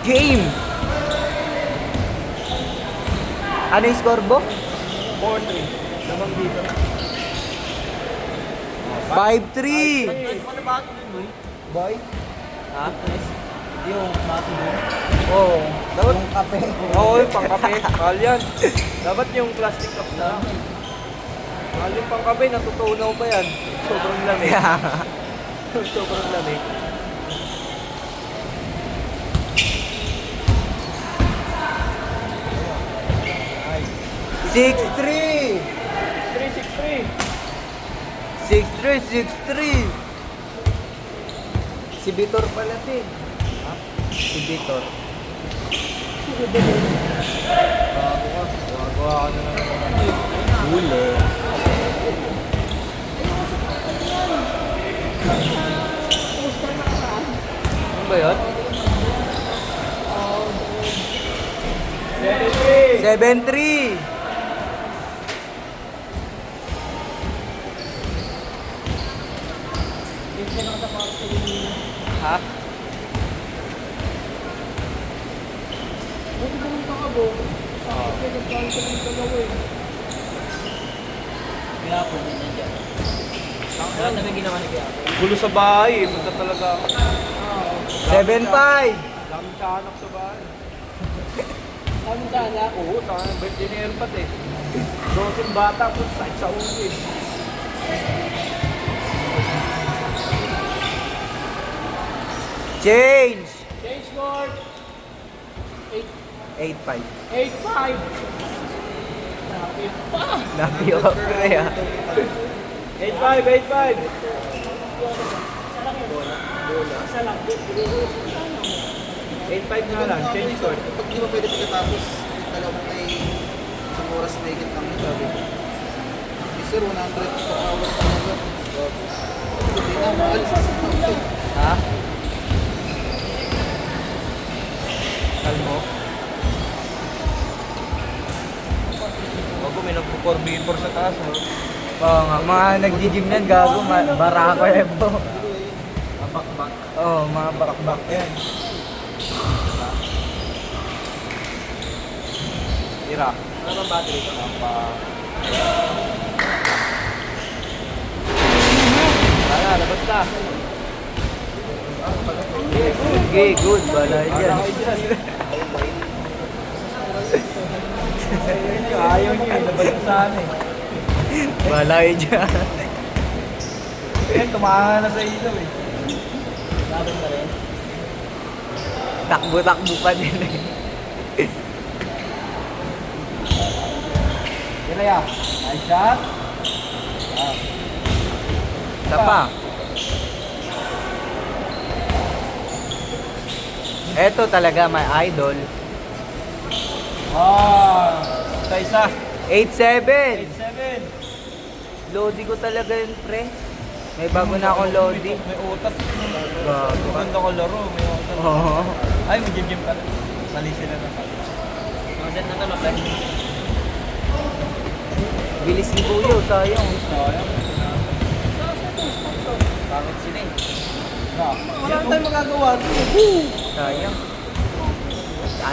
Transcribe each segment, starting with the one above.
Game! Ano yung score, Bo? 4-3. Lamang dito. 5-3! Ano ba ito din, boy? Boy? Ha? Yung mati doon. Oo. Dapat, Yung kape. Oo, yung pangkape. Mahal yan. Dapat yung plastic cup na. Mahal yung pangkape, natutunaw pa yan. Sobrang lamig. Sobrang lamig. Six, three! 363. 6-3, 6-3! Si Vitor pala, Tin. Si Vitor. Gagawa ka na naman. Huli. Ano ba yun? 7-3! Ha? Kaya po din na dyan. Lahat na may ginawa ni Kaya. Gulo sa bahay. Punta talaga ako. 7-5! Daming tiyanak sa bahay. Daming sana. Oo, tayo. Birthday ni Elpat eh. 12 bata po sa ulo eh. Change! Change board. 8-5. 8-5. Napit pa. Napiyok, pre, ah. 8-5, 8-5. Isa lang. 8-5 nga lang. Change score. Pag di ba pwede pagkatapos, dalawang may isang oras may higit lang yun, sabi ko. Sir, 100 per hour talaga. Hindi na, mahal sa sasakit. Ha? Kalmo. Bago may nagpo-4v4 sa taas. Oh. Oo nga, mga nag-gym yan, gago, barako yan po. Mabakbak. Oo, mga bakbak yan. Tira. Ano bang battery ko? Wala, labas na. Okay, good, balay dyan. Ayaw niyo eh. Labas na sana eh. Balay dyan. Eh, tumahan na sa ilaw eh. Laban pa rin. Takbo-takbo pa din eh. Tira ya. Nice shot. Isa pa. Eto talaga, my idol. Isa-isa. 8-7. 8-7. Lodi ko talaga yun, pre. May bago na akong Lodi. May utak. Gago. Maganda ko laro. May utak. Oo. Ay, mag-gym ka na. Mali sila na sabi. Mga set na to, Lopen. Bilis ni Kuya, sayang. Sayang. Bakit sila eh? Wala tayong magagawa. Sayang.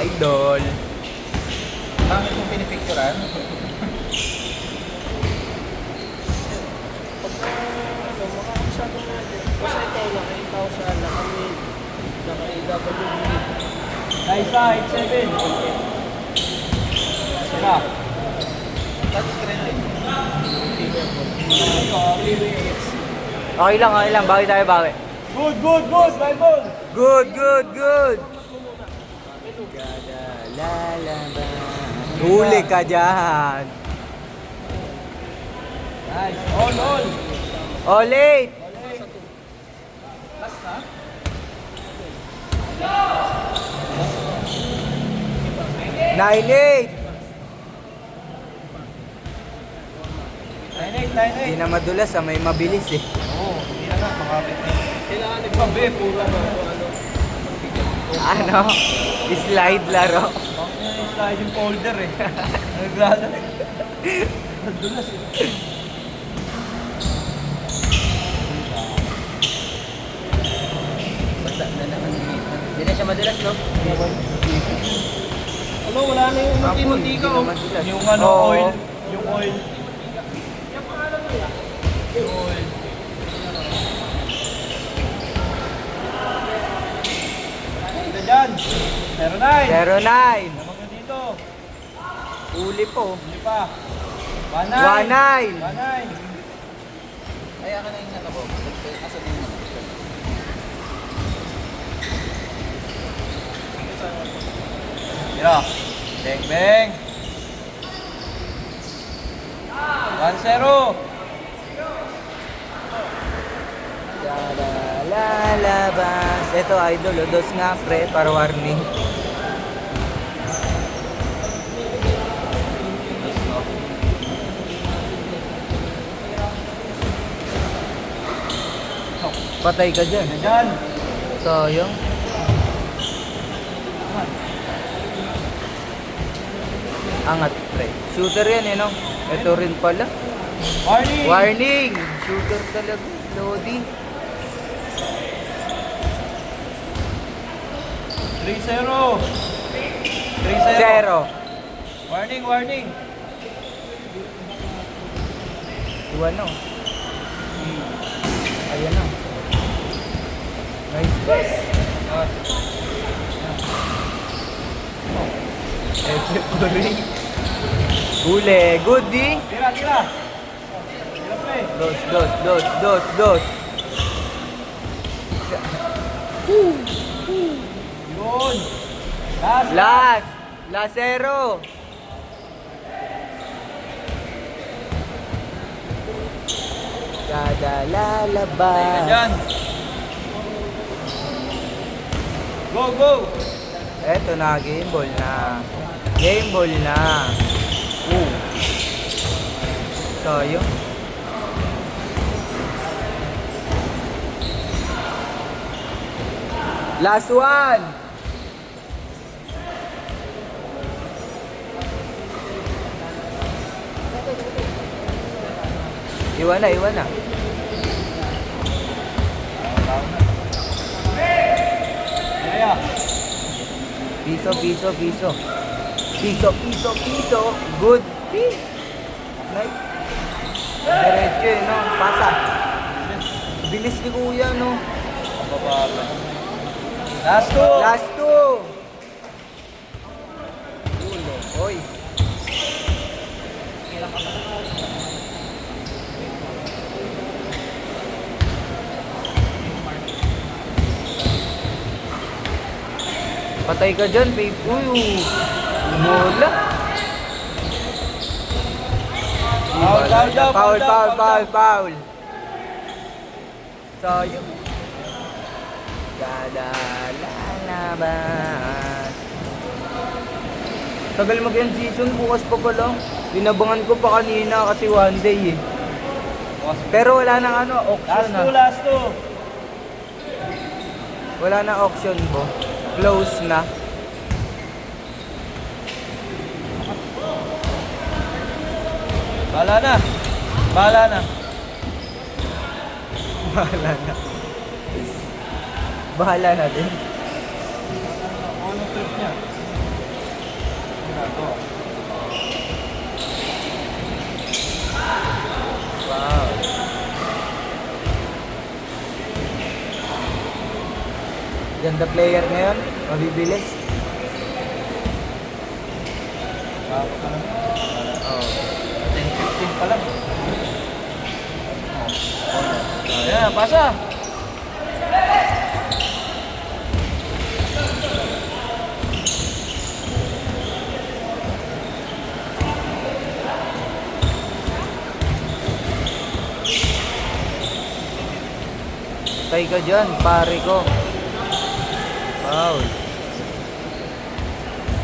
Idol. Bakit mong pinipicturan? Basta ito, nakita ko sa nakamid. Naka-AWB. Nice na, 8-7. Sila. Touchscreen din. Okay lang. Bawi tayo, bawi. Good, good, good. Bye, ball. Good, good, good. Kada lalaban. Huli ka dyan. Nice. All. Oh, late. 9-8. 9-8. Hindi na madulas, may mabilis eh. Oo, hindi na nga. Makapit na. Kailangan nagpabe. Pura na. Ano? Slide laro. Yung sliding folder eh. Naglalaro. Nadulas eh. Basta na naman. Hindi na siya siya madalas, no? Ano, wala na yung Apoy, munti-munti ka, hindi oh. naman sila. Yung ano, Oo. oil. Yung oil. Yung oil. Ganda dyan. 09. 09. Naman ka dito. Uli po. Hindi pa. 19. 19. Kaya ka na yung ano ko. Asan yung ano? Mira. Beng beng. 1-0. Lalabas. Ito idol, dos nga pre, para warning. Patay ka dyan. Dyan. Sayang. Angat pre. Shooter yan no? Ito rin pala. Warning. Warning! Shooter talaga. Lodi. 3-0. 0. Warning, warning. Iwan no. Ayan na. Nice pass. Huli. Good di. Tira, tira. Tira pre. Dos. Yun. Last. Last. Last 0. Kada Teka lalabas. dyan. Go, go. Eto na, game ball na. Game ball na. So, yun. Last one. Iwan na. Kaya. Piso. Good. Nice. Diretso no? Pasa. Bilis ni kuya, no? Pababa. Last two. Last two. Oy. Patay ka dyan, babe. Uy, mola. Foul. Sayang. Kada lalabas. Tagal mag-end season, bukas pa pala. Binabangan ko pa kanina kasi one day eh. Pero wala nang auction Last two. Wala na auction po. Close na. Bahala na. Bahala na din. Ano trip niya? Ginagawa. Wow. Ganda player ngayon. Mabibilis. Bago pa lang. Oh. 10-15 pa lang. Ayan, pasa. Patay ka dyan, pare ko. Wow.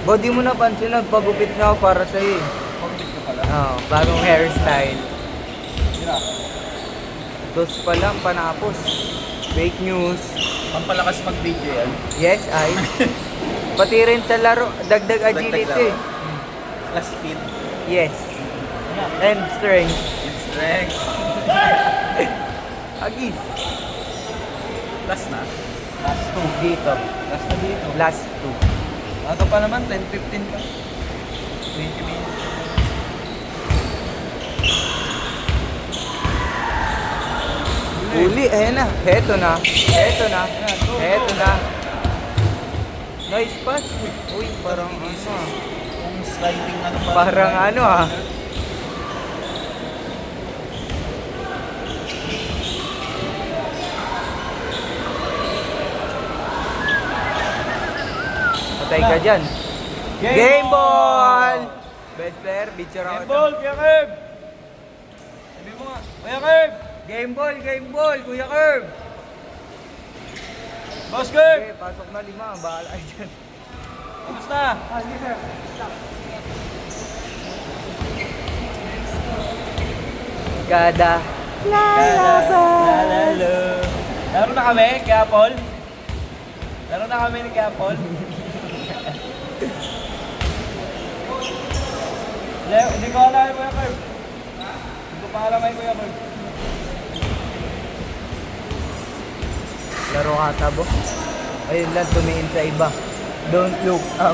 Body mo napansin, nagpagupit na ako para sa'yo eh. Pag-bit ka pala. Oh, bagong hairstyle. Tira. Dos pa lang, panapos. Fake news. Pampalakas mag-video yan. Yes, ay. Pati rin sa laro, dagdag agility. Plus speed. Yes. And strength. It's strength. Agis. Plus na. Dito. Last na dito. Last 2. Aga pa naman, 10-15 pa. 20 minutes. Uli, ayan na. Heto na. Heto na. Heto na. Nice pass. Uy, parang ano ah. Kung sliding ano pa. Parang ano ah. Patay ka dyan. Game ball! Best player, picture ako. Game ball, Kuya Kerb! Sabi mo nga, Kuya Kerb! Game ball, Kuya Kerb! Boss Kerb! Okay, pasok na 5. Bahala kayo dyan. Kamusta? Kada Lalo. Laro na kami, Kuya Paul? Laro na kami ni Kuya Paul? Hindi ko alam kay Kuya Kerb. Hindi ko pa alam kay Kuya Kerb. laro ka tabo. Ayun lang, tumingin sa iba. Don't look up.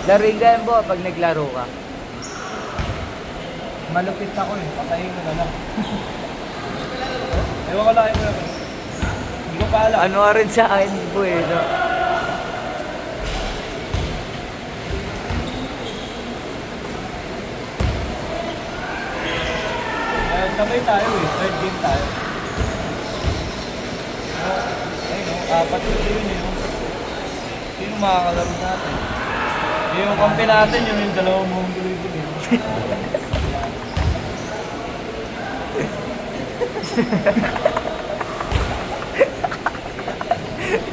Laruin ka yan po pag naglaro ka. Malupit ako eh. Patayin ko na lang. Ewan ko lang kay Kuya Kerb. Hindi ko pa alam. Ano ka rin sa akin po eh, no? Sabay tayo eh. Third game tayo. Ayun o, 4 na yun eh. Sino makakalaro natin? Yung kampi natin, yung dalawang buong guloy-guloy.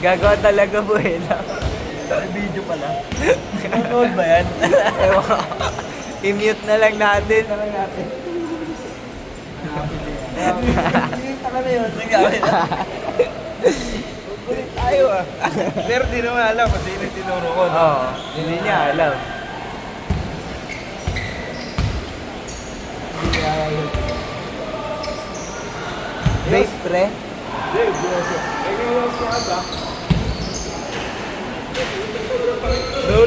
Gagawa talaga po eh, no? May video pala. Nanonood ba yan? Ewan ko. I-mute na lang natin. Tara natin. Taka na yun. Sige, amin na. Ulit tayo ah. Pero di naman alam kasi yun yung tinuro ko. No? Oo, hindi niya alam. Hindi niya alam. Vape pre? Dave, Jose. Ay, ngayon siya ba? No.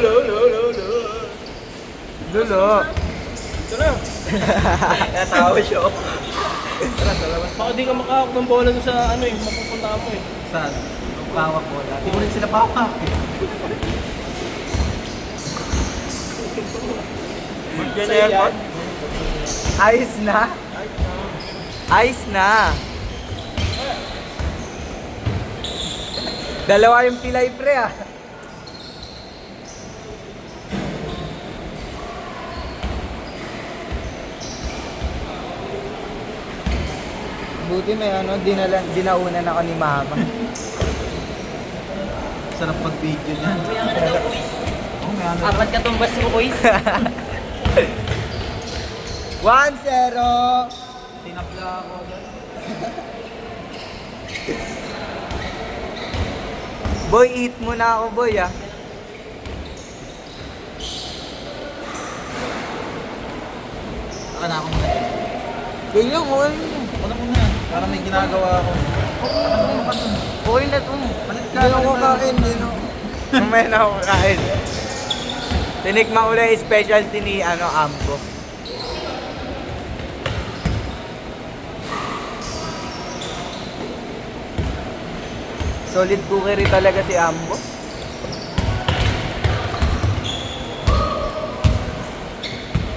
Dulo. Ito na. Natawa siya. Tara, sa labas. Baka di ka makahawak ng bola doon sa ano eh, mapupunta mo eh. Saan? Pawak ko. Hindi ko rin sila pawak. Yan na yan. Ayos na? Ayos na. Dalawa yung pilay pre ah. Buti may ano, dinauna na ako ni mama. Sarap mag-video niyan. Kuya ka na daw, boys. Oh, may ano. Apat katumbas mo, boys. 1-0. Tinapla ako dyan. Boy, eat muna ako boy ah. Saka na ako muna. Kaya lang, okay. Ano muna? Para may ginagawa ako. Okay na to. Palit ka. Hindi ako kakain, hindi na. Mamaya na ako kakain. Tinikman ko lang yung specialty ni Ambo. Solid cookery talaga si Ambo.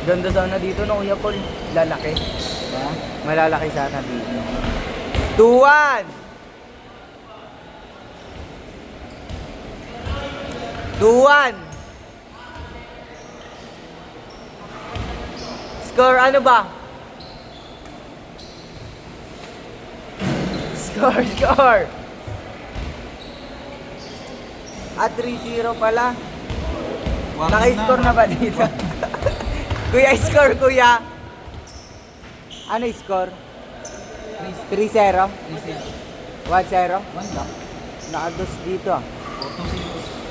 Ganda sana dito no, Kuya Paul. Lalaki. Ha? Malalaki sana dito. 2-1! 2-1! Score ano ba? Score! At 3-0 pala. Naka-score na ba dito? Kuya, score kuya. Ano score? 3-0? 1-0? 1 lang. Nakados dito ah.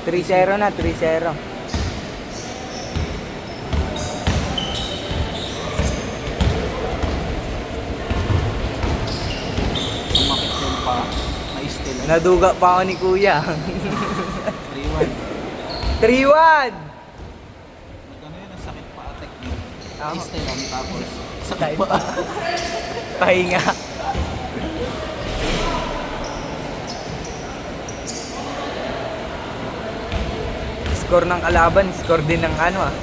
2-0. 3-0 na, 3-0. Sumakit yung pa. Na-steal. Naduga pa ako ni Kuya. 3-1. 3-1! Ano yun, ang sakit pa attack yun. Ah. Taste lang, tapos sakit Sakit pa. pa. Pahinga. Score ng kalaban, score din ng ano ah.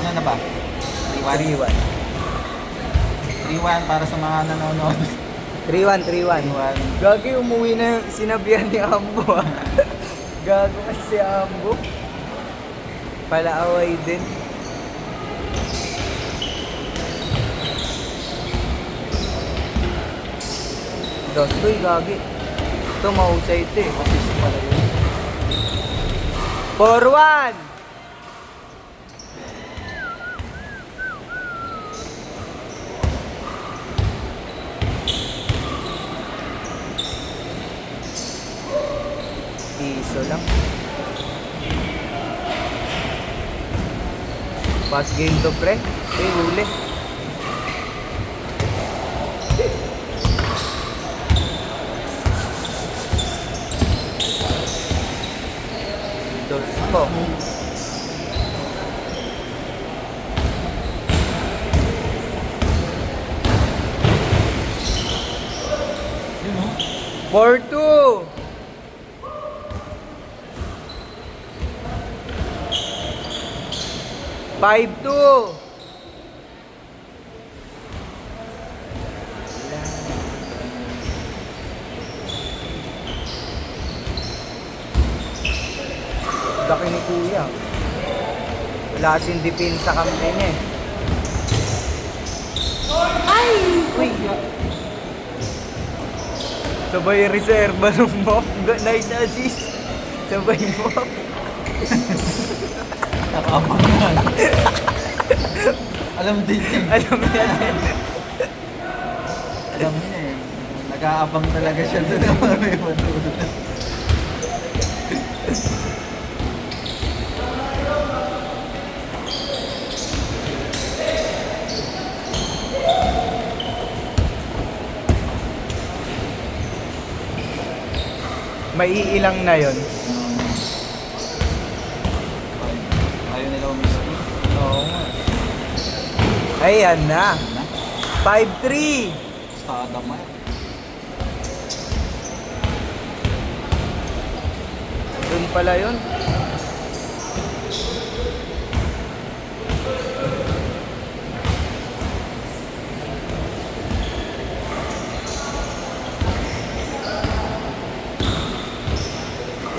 Ano na ba? 3-1. 3-1. 3-1 para sa mga nanonood. 3-1, 3-1. 3-1. Gagi, umuwi na yung sinabihan ni Ambo ah. Gago kasi si Ambo. Palaaway din. Dostoy, gagi. Ito, mahusay ito eh. Assist pala yun. 4-1! Piso lang. Pass game to pre. Huli. Dos po. Yun o. 4-2! Five two. Laki ni Kuya. Wala kasing depensa kampi niya eh. Ay! Uy! Sabay reserva ng mop. Nice assist. Sabay mop. Nakabang yan. Alam din yun. Alam mo yan eh. Alam niya eh. Nag-aabang talaga siya doon ng mga may matulog. Maiilang na yon. Ayaw nila umiski. Oo nga. Ayan na. Na? 5-3. Stada mo yan. Doon pala yun.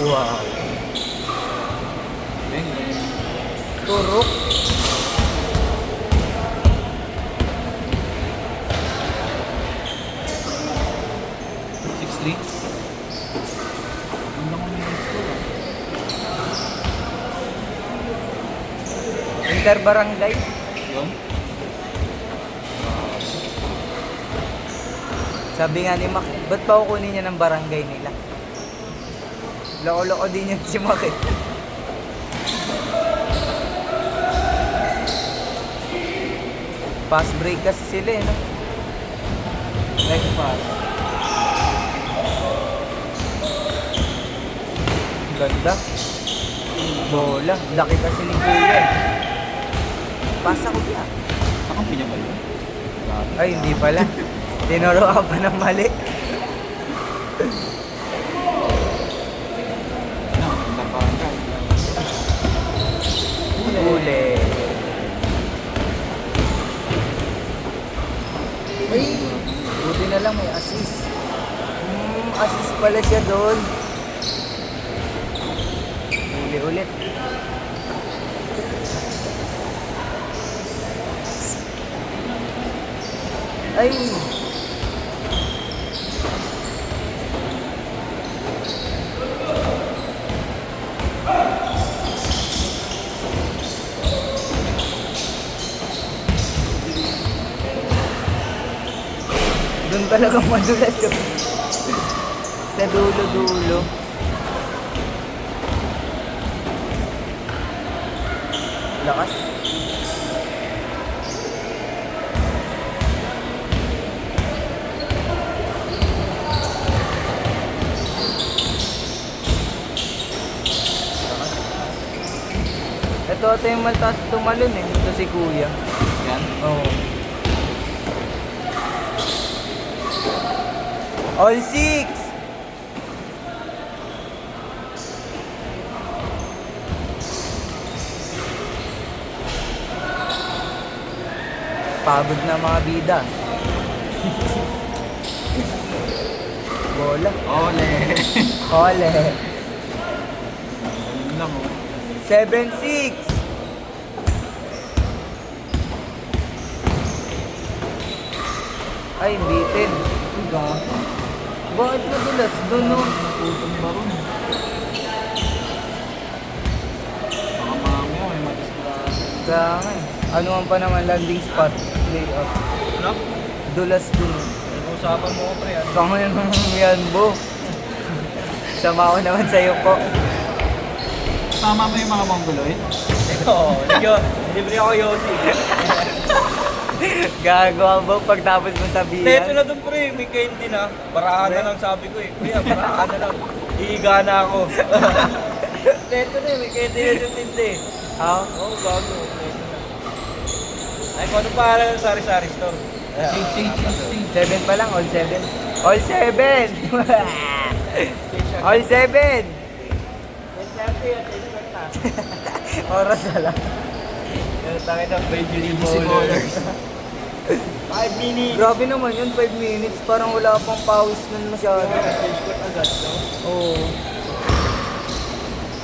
Wow. Beng, Turok. Ang lang ang minutes ko. Interbarangay. Yun? Sabi nga ni Mac, ba't pa kukunin niya ng barangay nila? Loko-loko din yan si Mac eh. Fast break kasi sila eh, no? Like pass. Ganda. Bola. Laki kasi ni Kuya eh. Pasa ko yan. Saan pinya ba yun? Grabe. Ay, hindi pala. Tinuro ka pa ng mali. Ano? Lapangan ka. Huli. Ay, buti na lang may assist. Assist pala siya doon. Huli ulit. Ay! Doon talaga madulas yun. Sa dulo-dulo. Lakas. Ito ata yung maltaas tumalon eh. Ito si kuya. Yan. Oo. All six! Pagod na mga bida. Bola. Ole. Ole. Ganun lang oh. 7-6. Ay, bitin. Bakit madulas doon, no? Putong baron. Baka mamaya may madisgrasya. Kaya nga eh. Ano man pa naman landing spot? Layout. Ano? Dulas dun. Usapan mo ko, pre. Kamo yan yan, bo. Sama ko naman sa'yo po. Tama mo yung mga mongoloid? Oo, libre ako Yossi. Gagawa mo pagtapos mo sabihin. Teto na dun, pre. May candy na. Baraan na lang sabi ko eh. Kuya, baraan na lang. Iiga na ako. Teto na eh. May candy na sa tindi. Ha? Oo, bago. Teto na. Ay, kung ano pangalan ng sari-sari store? Change. 7 pa lang, all 7. All 7! All 7! Oras na lang. Yung tayo ng Benjamin Bowlers. Bowlers. 5 minutes. Grabe naman yun, 5 minutes. Parang wala pang pawis nun masyado. Change court agad, no? Oo.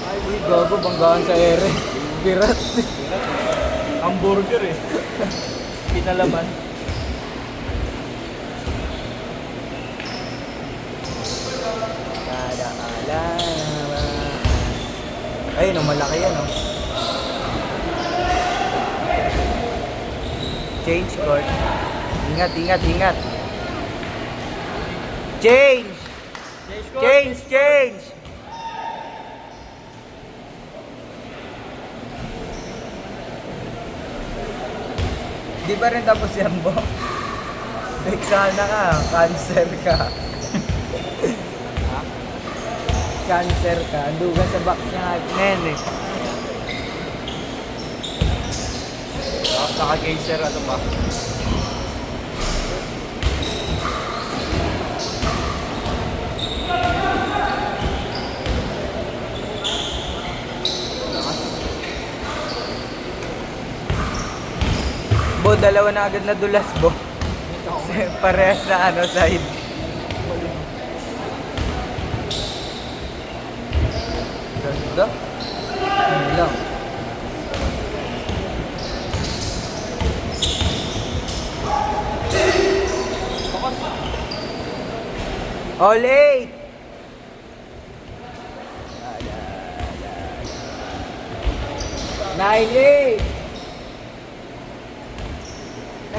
Ay, uy, gago, banggaan sa ere. Pirat. Hamburger eh. Pinalaman. Ay, no, malaki yan, oh. Change court. Ingat, ingat, ingat. Change! Court. Change, change! Di ba rin tapos yan, Bo? Like, sana ka, cancer ka. Cancer ka, andugan sa box niya ngayon eh. Tapos naka-geyser ano ba? Bo, dalawa na agad na dulas, Bo. Parehas na ano, side. Ganda. Ano lang. All 8! 9-8! 9-9-9.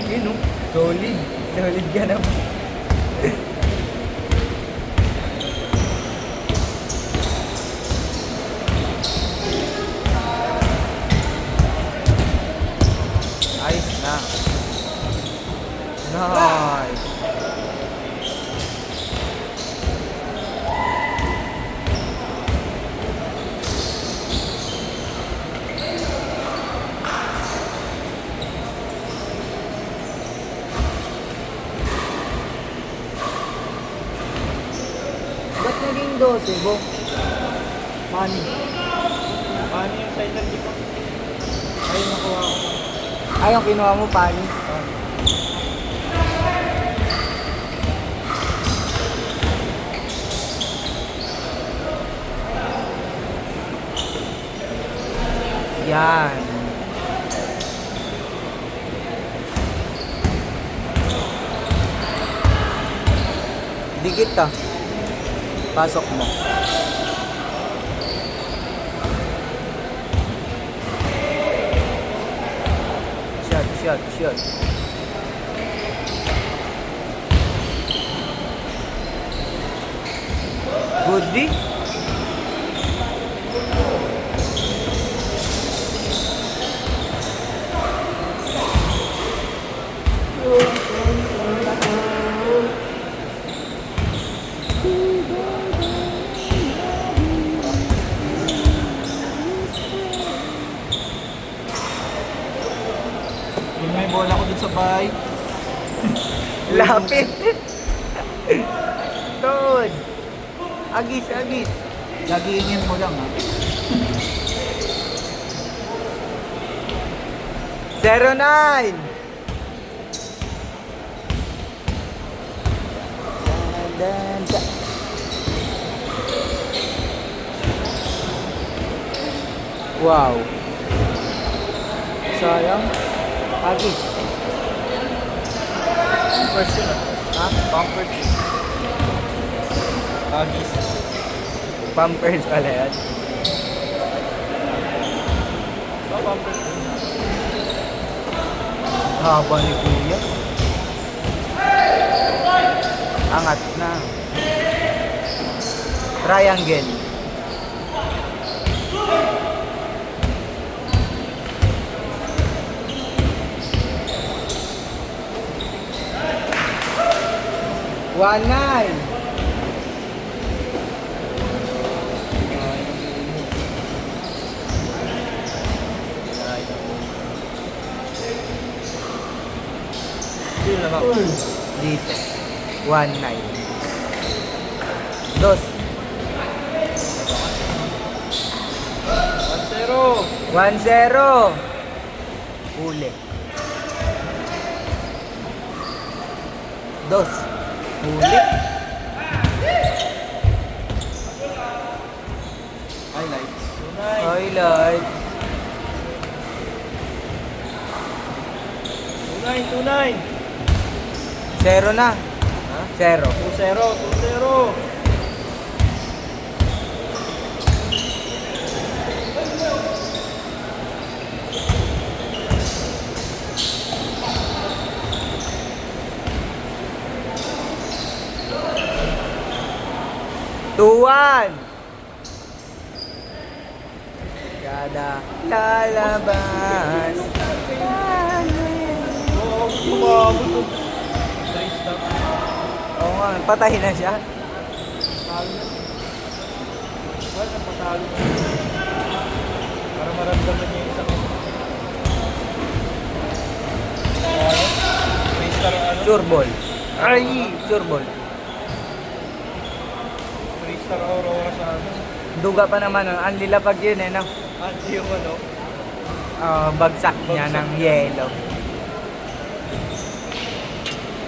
Yun, oh. Solid. Solid ka naman. Ayos na. Nice. Ba't naging 12, Bo? Money. Paano yung side ng di ko? Ayun, nakuha ko. Ay, yung kinuha mo, pani. Yan. Dikit ah. Pasok mo. Shot, shot. Goodie. bola ko dun sa bahay. Lapit. Tod. Agis, agis. Gagingin mo lang ha. 09. Dan, dan. Wow. Sayang. Agis. Bumpers yun ah. Ha? Bumpers. Agis. Bumpers pala yan. Oh, bumpers. Haba ni Kuya. Angat na. Triangle. One nine. Yun lang ako. Dito. 1-9. Dos. 1-0. 1-0. Huli. Dos. Huli. Highlights. Highlight. 2-9. 0 na. Ha? 0. 2-0. Tuwan. Kada lalabas. Oo, kumabot to. 3 stop. Oo nga, patahin na siya. Patalo na. Wala, patalo na. Para maramdaman niya yung isang Three-star ano? Sure ball. Ay, sure ball. 3-star Aurora sa amin. Duga pa naman, ang lilapag yun eh, no? Anti yung ano? Bagsak niya Bagsak ng niya. yellow.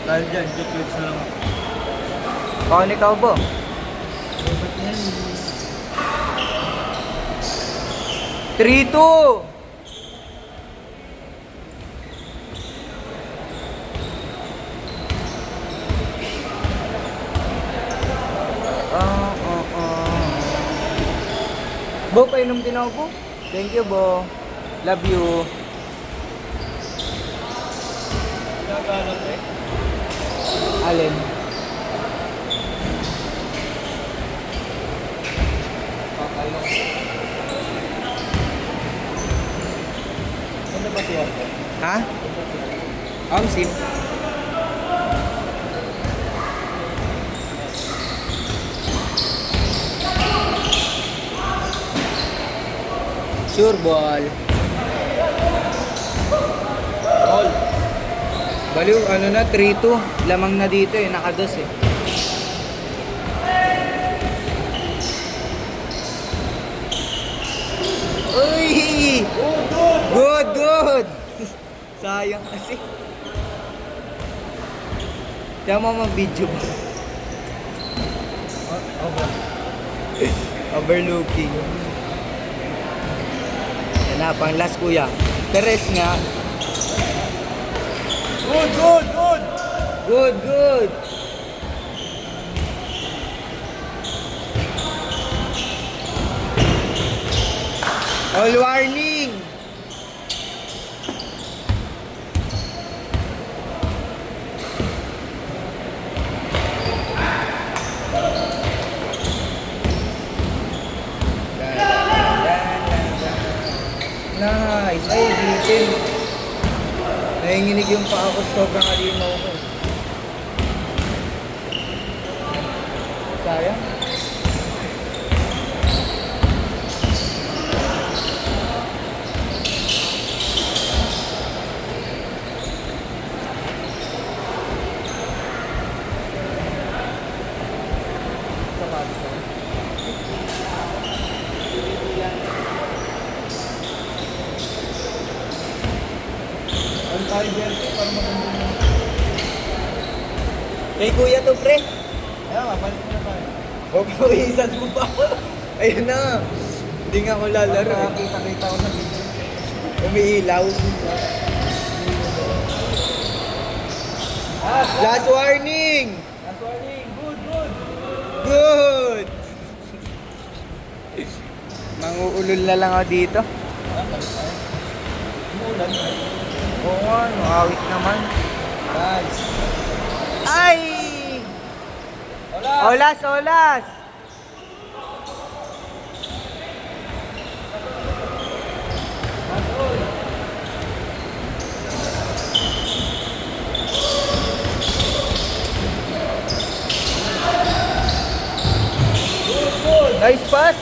Dahil dyan, clips na lang ako. Paano ikaw po? Ba't yan? 3-2! Bo, painom din ako po. Thank you, Bo. Love you. Nagalang eh. Alin? Papalo. Ano ba siya? Ha? Sim. Sure ball. All. Baliw, ano na, 3-2. Lamang na dito eh, nakados eh. Uy! Good, good! Sayang kasi. Kaya mo mag-video mo. Overlooking. Yan na, pang last kuya. Teres nga. Good, good, good! Good, good! All warning! Nice! Ay, bitin! Nanginginig yung paa ko, sobrang alimaw ko. Sayang. tayo belt para maganda yung... Kay kuya to, pre. Kaya nga, balik na tayo. Huwag mo isan mo pa. Ayun na. Hindi nga ako lalaro. eh. Nakakita-kita ko sa video. Umiilaw. Last warning! Last warning. Good, good. Good! Manguulol na lang ako dito. Umulan. Oo nga, awit naman. Guys. Ay! Wala. Olas, olas! Masol. Nice pass!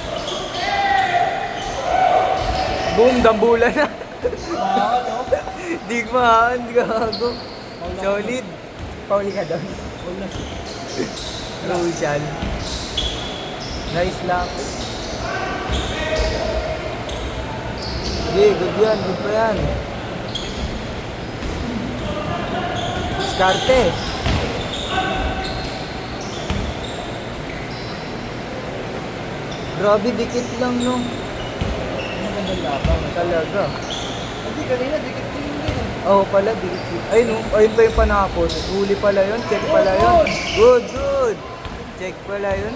Boom, dambula na. Mahal, no? Digmaan, gago. Solid. Pauli ka doon. Wala. Crucial. Nice lang. Sige, good yan. Good pa yan. Diskarte. Grabe, dikit lang, no? Magandang laban. Talaga. Hindi, kanina, dikit ko yun din. Oo pala, dikit. Ayun, no? Ayun pa yung panapos. Huli pala yun. Check pala yun. Good, good. Check pala yun.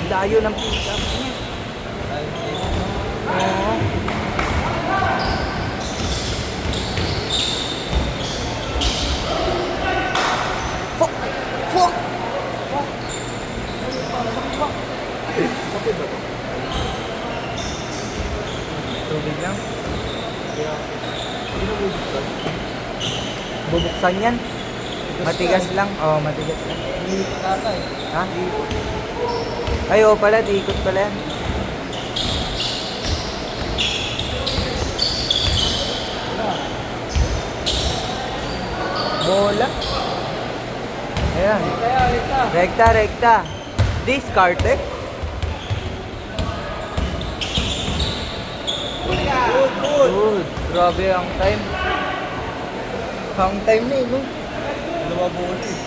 Layo ng pick up niya. Oo. Fuck! Fuck! Tubig lang. Bubuksan yan. Matigas lang. Oo, matigas lang. Hindi tatay. Ha? Ay, oo pala. Diikot pala yan. Bola. Ayan. Kaya, ito. Rekta, rekta. Discarte. Good, good. Good. Grabe ang time. Ang time na eh, no? Dalawa bola eh.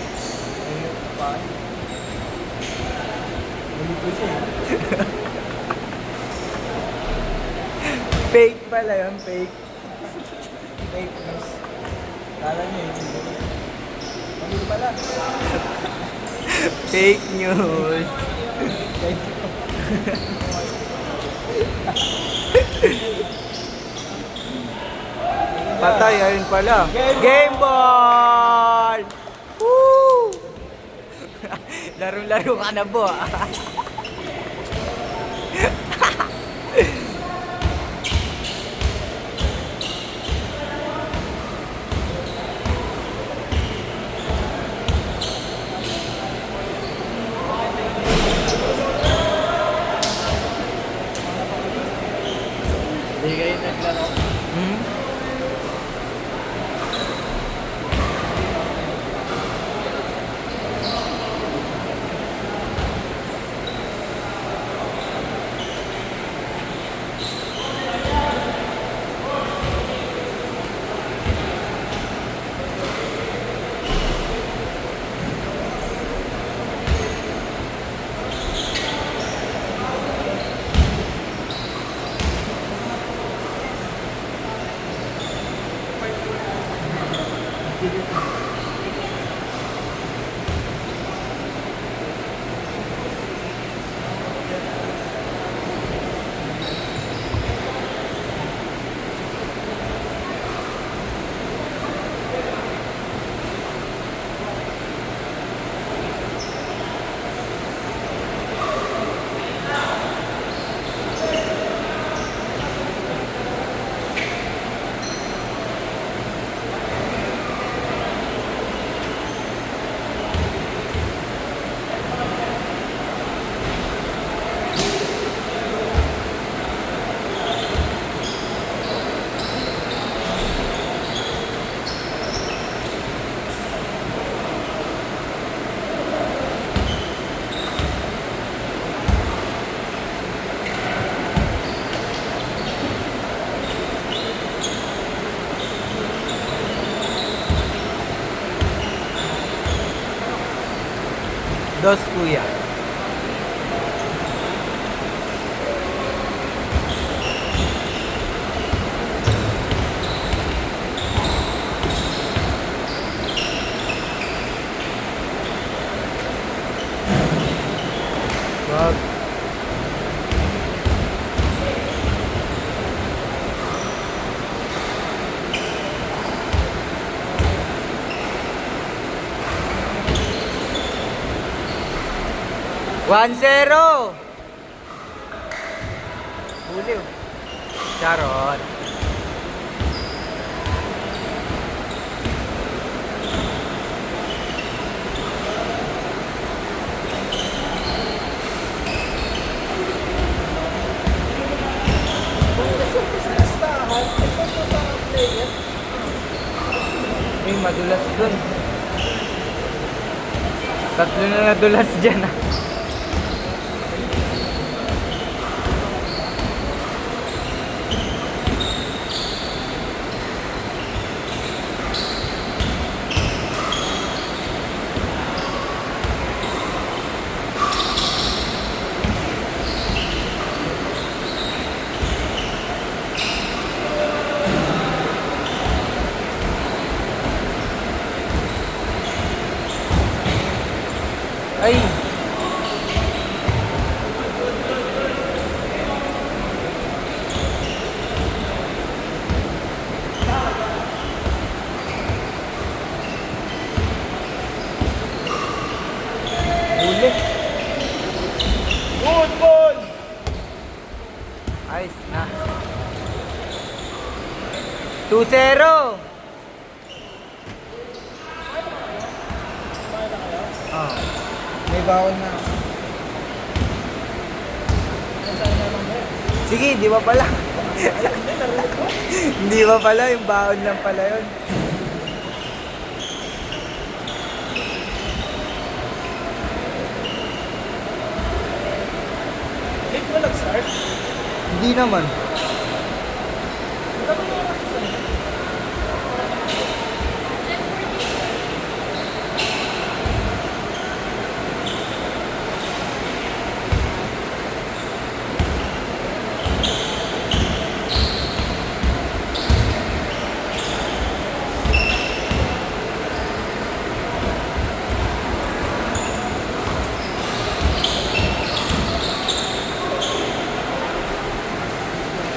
Ayun, paano? Huli ko siya eh. Fake pala yun, fake. Fake news. Kala niyo yun siguro. Ano pala? Fake news. Thank you. Patay, ayun pala. Game ball! Woo! Laro-laro ka na po, ah. Hindi kayo naglaro. Hmm? Dos, kuya. Wag. One zero. Huli oh. Charot. Kung gusto ko sa listahan, ito po sa player. May madulas dun. Tatlo na nadulas dyan ah. Ay! Huli. Good ball! Ayos na. 2-0. Ah. May bawal na. Sige, di ba pala? Hindi ba pala? Yung baon lang pala yun. Late mo nag-start? Hindi naman. Dapat mo kasi sa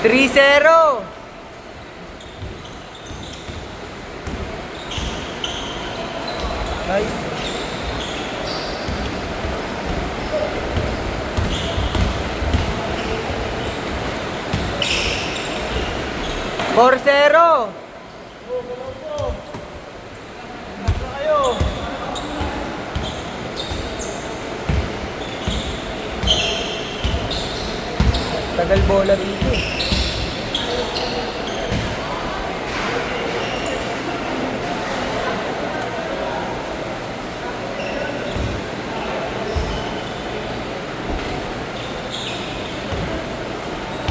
Three zero. Nice. Four zero. kayo. Tagal bola dito.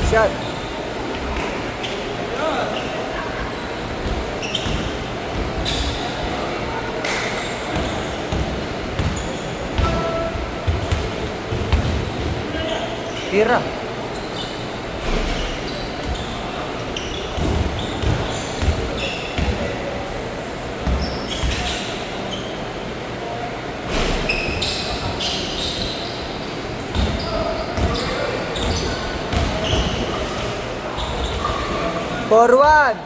Shot. Tira. Forward.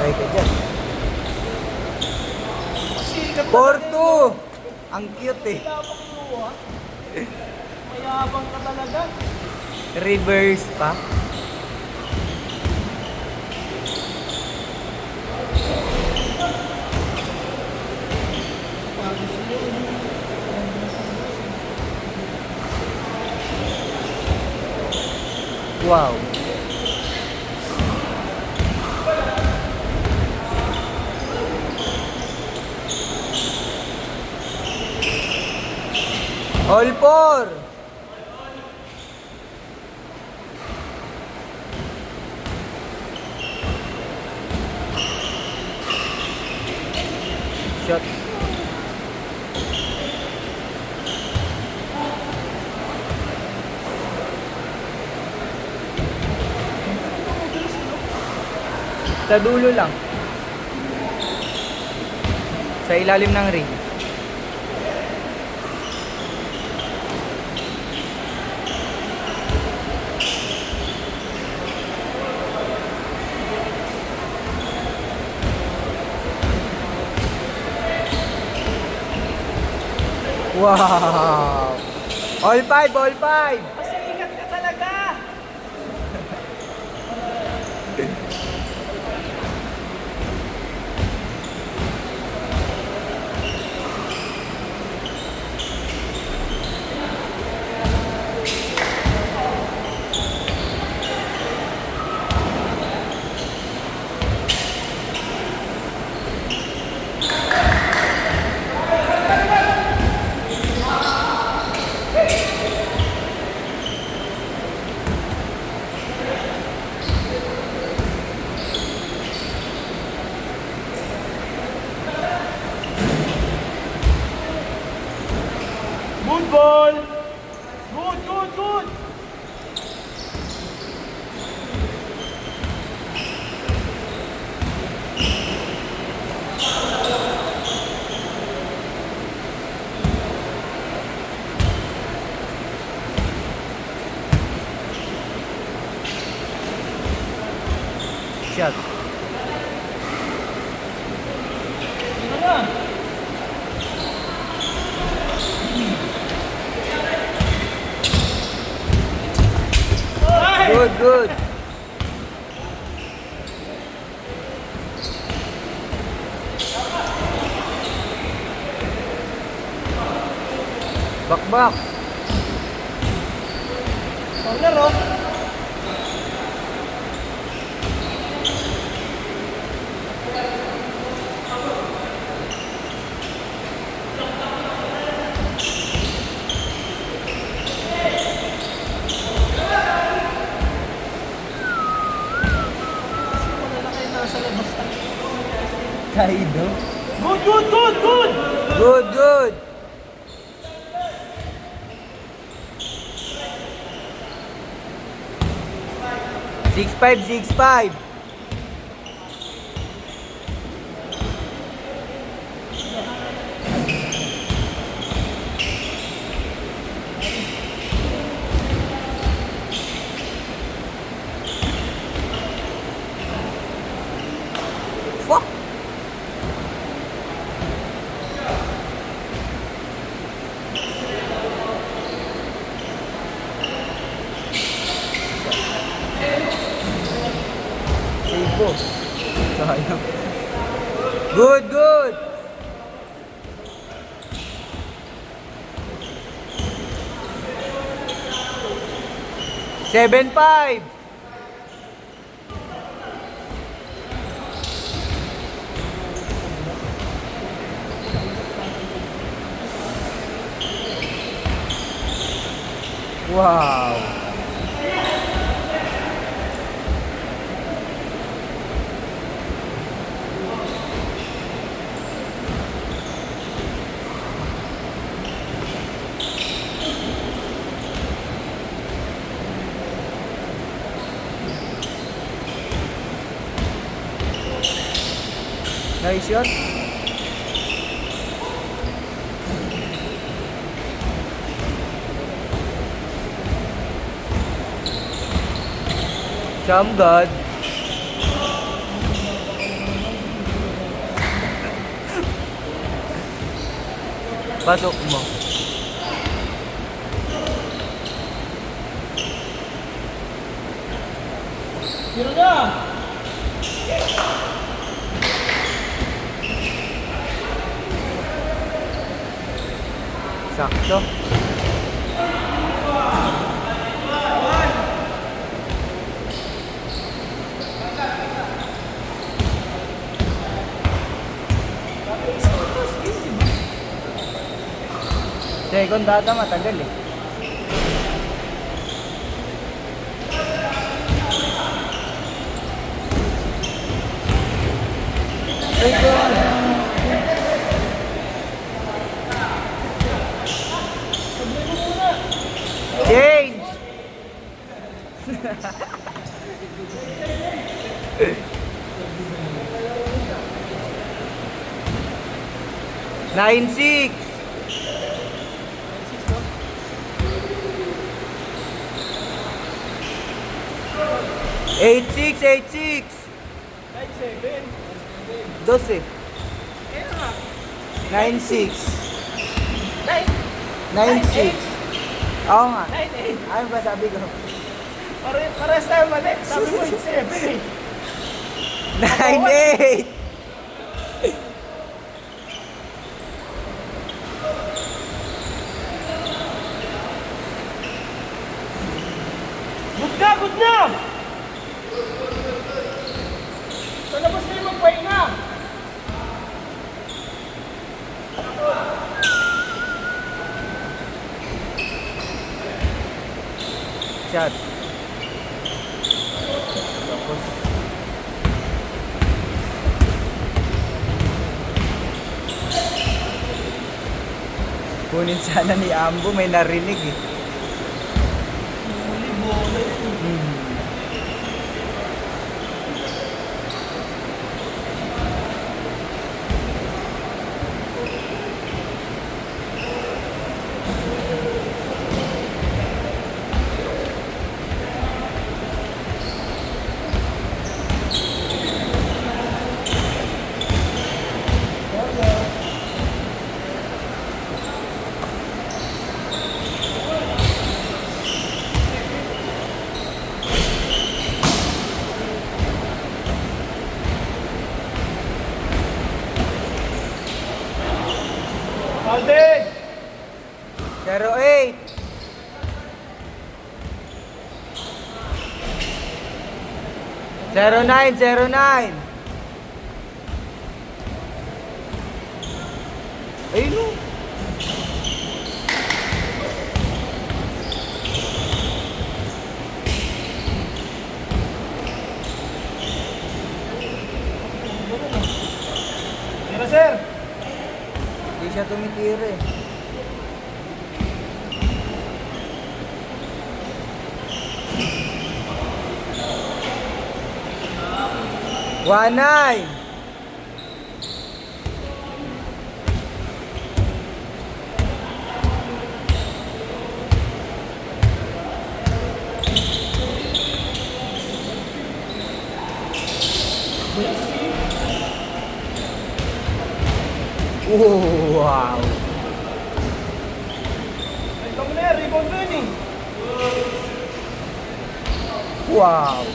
Ay ka dyan. 4-2. Ang cute eh. Mayabang mo ha. Mayabang ka talaga. Reverse pa. Wow. All four. Shot. Sa dulo lang. Sa ilalim ng ring. Wow! All five, all five! Pasikat ka talaga! Good ball! Good, good, good! Shot. Good, good. Back. Corner, oh! Kaido. Good, good, good, good! Good, good. Six five, 6-5. Fuck. Save. Sayang. Good, good. Seven five. Wow. Nice shot. Jump God. Pasok mo. Tira na! Sakto. second data matagal eh. Ay, God. Change! Nine six. 8-6, 8-6. 12. 9-6. 9-6. Oo nga. 9-8. Ano ba sabi ko? Pares tayo mali. Sabi mo 8-7 eh. 9-8. Good na, good na! Sa labas na yung magpahinga. Shot. Kunin sana ni Ambo, may narinig eh. Alden! 0-8. Zero nine, 09. Ayun o. Tira, sir! Hindi siya tumitira eh. One nine. Wow. Ito mo na yan, rebound na yun eh. Wow.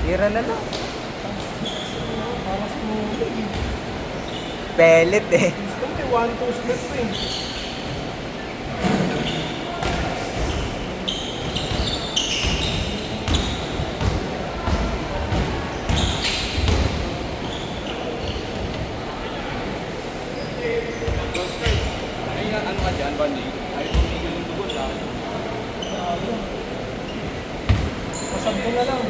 Tira na lang. Pellet eh. Ito, 1-2 split pa eh. Ano ka dyan, Bandi? Ayaw tumigil yung dugo sa akin. Masab ko na lang.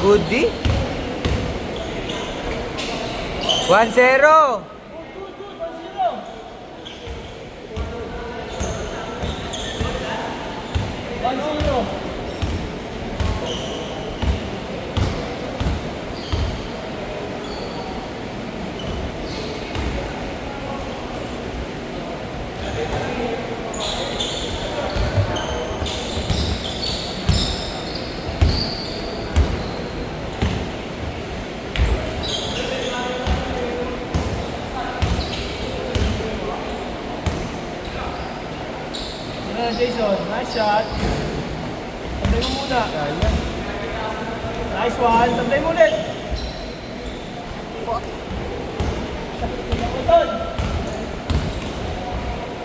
Goodie. 1-0. Ayan, Jason. Nice shot. Sablay mo muna. Nice one. Sablay mo ulit.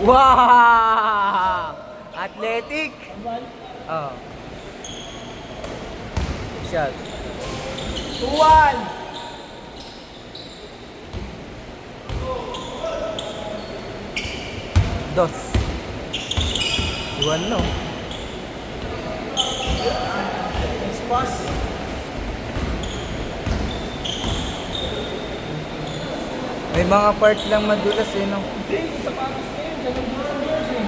Wow! Athletic! Oh. Shot. 2-1. Dos. Iwan no. Nice pass. May mga part lang madulas eh no. Hindi, sa paras na yun. Ganun din ang years eh.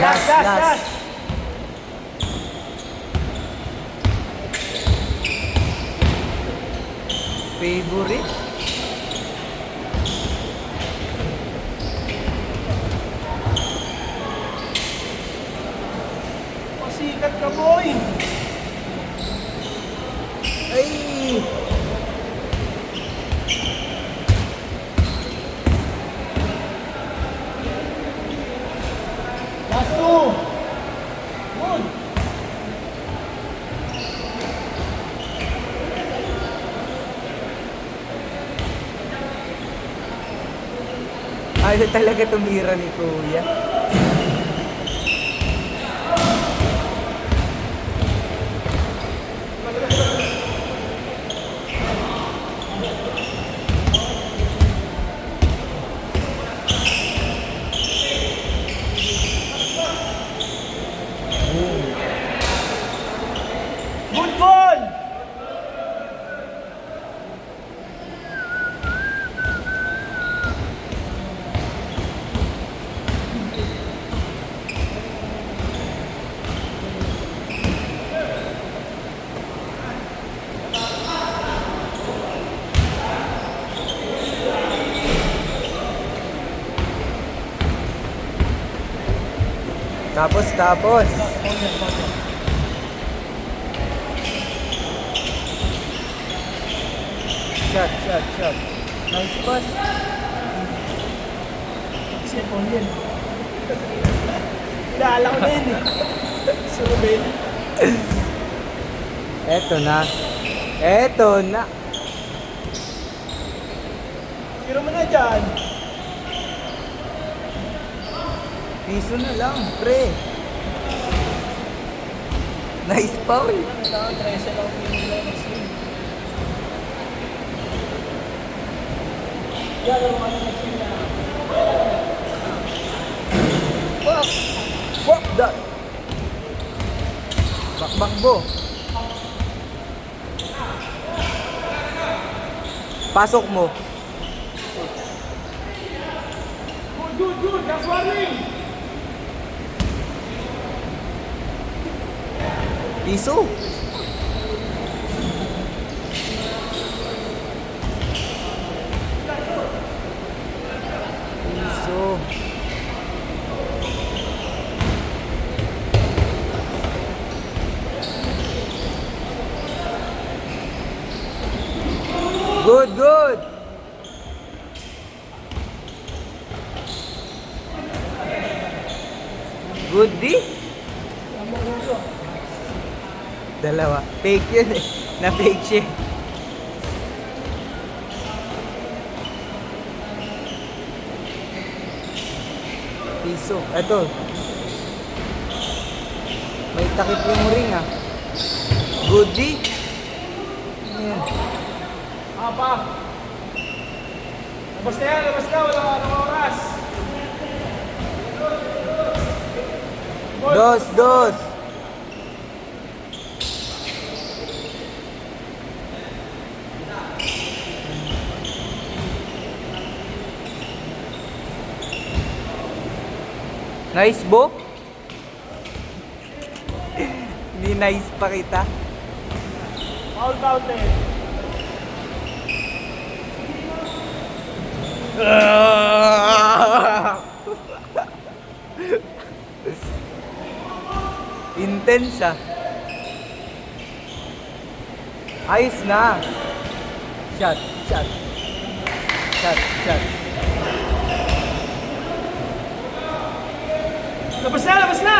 Last. Favorite? Pasikat ka, boy. Ay! Last two. Good. Ayaw talaga tumira ni Kuya. Good ball. Tapos. Shot. Nice pass. Sipon yun. Inaala ko na yun eh. Sumabit. Eto na. Tiro mo na dyan. Piso na lang, pre. Nice foul. Kailangan 13 lang yung next game. Yan ang mga next game na. Fuck that. Bakbo. Pasok mo. Good. That's warning. Piso. Good. Good di? Dalawa. Fake yun eh. Na-fake siya. Piso. Eto. May takip yung ring ah. Good di? Ayan. Apa. Labas na. Wala ka ng oras. Dos. Nice bo? Hindi nice pa kita. Foul counted. Intense ah. Ayos na. Shot, shot. Shot, shot. Labas na! Labas na!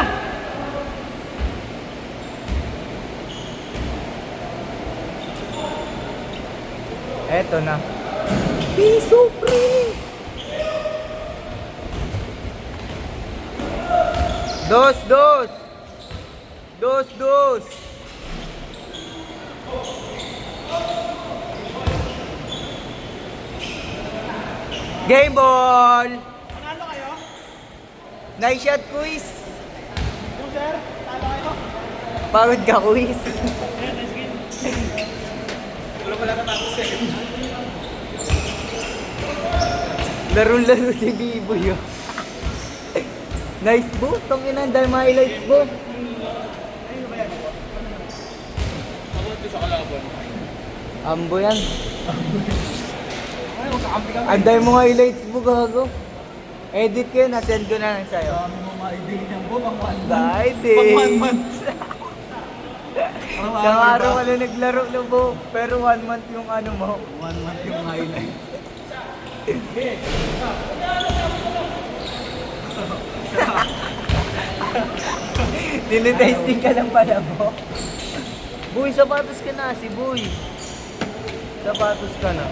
Eto na. Piso pre! Dos, dos! Dos, dos! Game ball! Panalo kayo? Nice shot quiz! Yung sir, talo kayo? Pagod ka quiz! Ayan, nice game. Wala pala natapos eh. Laro-laro si Biboy oh. Nice bo! Tongin ang dahil highlights bo! Ambo yan. Ay, magkakampi kami. Ang dahil mo highlights mo gago. Edit ko yun, nasend ko na lang sa'yo. Dami mo mga idea niyan po, pang one month. Dahil din. Pang 1 month. Isang araw ka lang naglaro na bo. Pero 1 month yung ano mo. 1 month yung highlight. Dinitesting ka lang pala mo. Boy, sapatos ka na, si Boy. Sapatos ka na.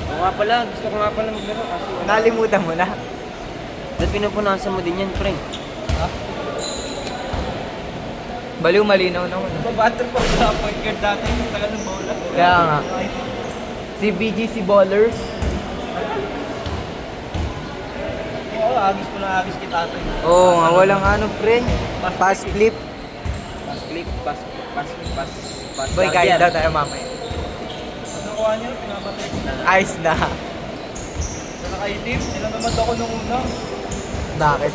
Oo nga pala, gusto ko nga pala maglaro kasi Nalimutan mo na. Ba't pinupunasan mo din yan, pre? Baliw, malinaw naman. Babatter pa sa point guard dati, yung tagal ng bola. Kaya nga. Si BGC Ballers. Oo, agis ko na agis kita ito. Oo nga, walang ano pre. Pass flip. Pass clip, pass. Boy, kahit daw tayo mamaya. Ano kuha niyo? Pinapatay na. Ayos na. Sa nakaitip, nilamamad ako nung una. Bakit?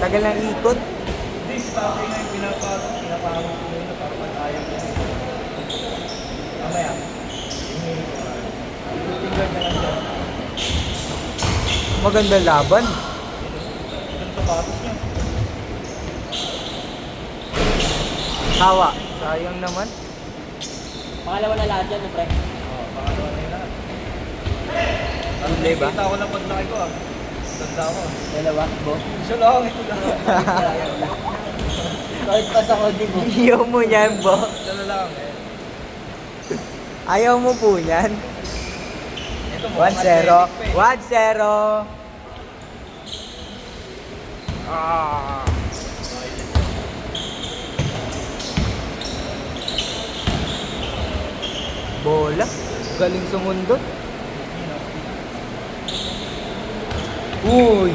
Tagal ng ikot. Hindi, si tatay na yung pinapahawak ko yun para mag-ayaw niya. Mamaya. Shooting guard na lang siya. Magandang laban. Yung sapatos niya. Hawa. Sayang naman. Pangalawa na lahat yan, pre. Oo, pangalawa na yun lahat. Ano Hindi ba? nakikita ko na paglaki ko ah. Ganda ko ah. Dalawa, bo. Isa lang, ito lang. Kahit pa sa kodi, bo. Ayaw mo yan, bo. Isa na lang eh. Ayaw mo po yan. Ito mo, 1-0. 1-0. Ah. Bola. Galing sumundot. Uy.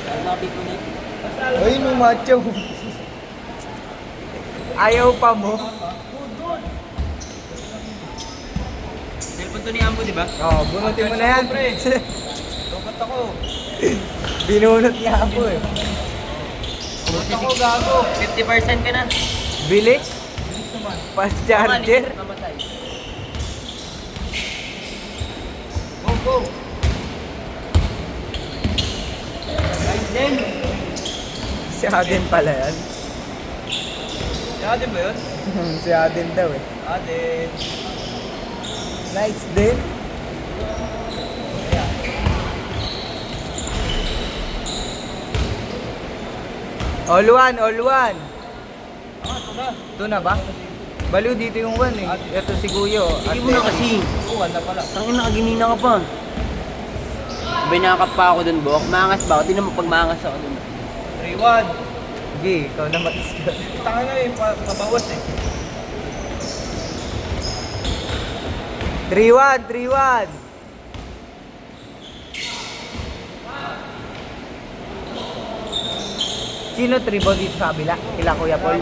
Ay, mga ko na yun. Ay, no macho. Ayaw pa mo. Cellphone to ni Ambo, di ba? Oh, bunutin mo na yan. Pre. Robot ako. Binunot niya ako eh. Robot ako, gago. 50% ka na. Bilis. Bilis naman. Fast charger. Mamatay. Go, go. Guys, din. Si Aden pala yan. Yan din ba yun? Si Aden daw eh. Aden. Nice din. All one, all one. Ah, ito na. Ito na ba? Baliw dito yung one eh. Ito si Guyo. Sige mo na kasi. Oo, na pala. Tangin na, kaginina ka pa. Binakap pa ako dun, Bok. Maangas ba ako? Tingnan mo pag maangas ako dun. 3-1. Sige, ikaw na matis ka. Tanga na eh, pabawas eh. 3-1, 3-1. Sino tribo dito sa kabila? Kila Kuya Paul?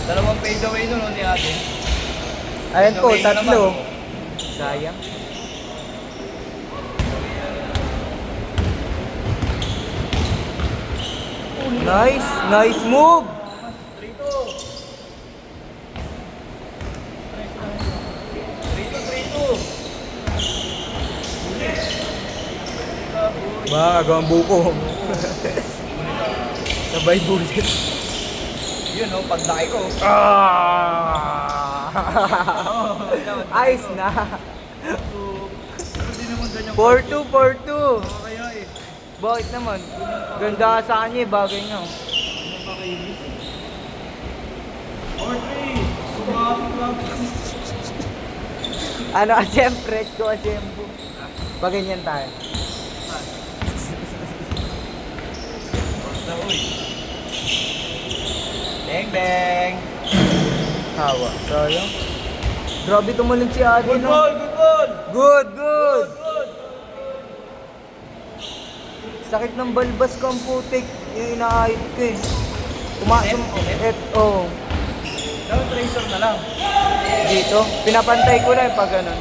Dalawang fade away nun ni Aden. Ayan po, Fade away na tatlo. naman. Sayang. Nice, nice move. 3-2. Baka gawang buko. Sabay bulit. Yun oh, pagdaki ko. Ah! Ayos na. Hindi naman ganyan. 4-2, 4-2. Kaya eh. Bakit naman? Ganda ka sa kanya eh, bagay nyo. Ano kasi ang press ko kasi ang pag ganyan tayo. Bang bang. Hawa. Sayang. Grabe tumulig si Ate, Good no? ball, good ball. Good, good. Good. Sakit ng balbas ko ang putik. Yung inaayot ko eh. Umasum... Oh. Down tracer na lang. Dito. Pinapantay ko lang pag ganun.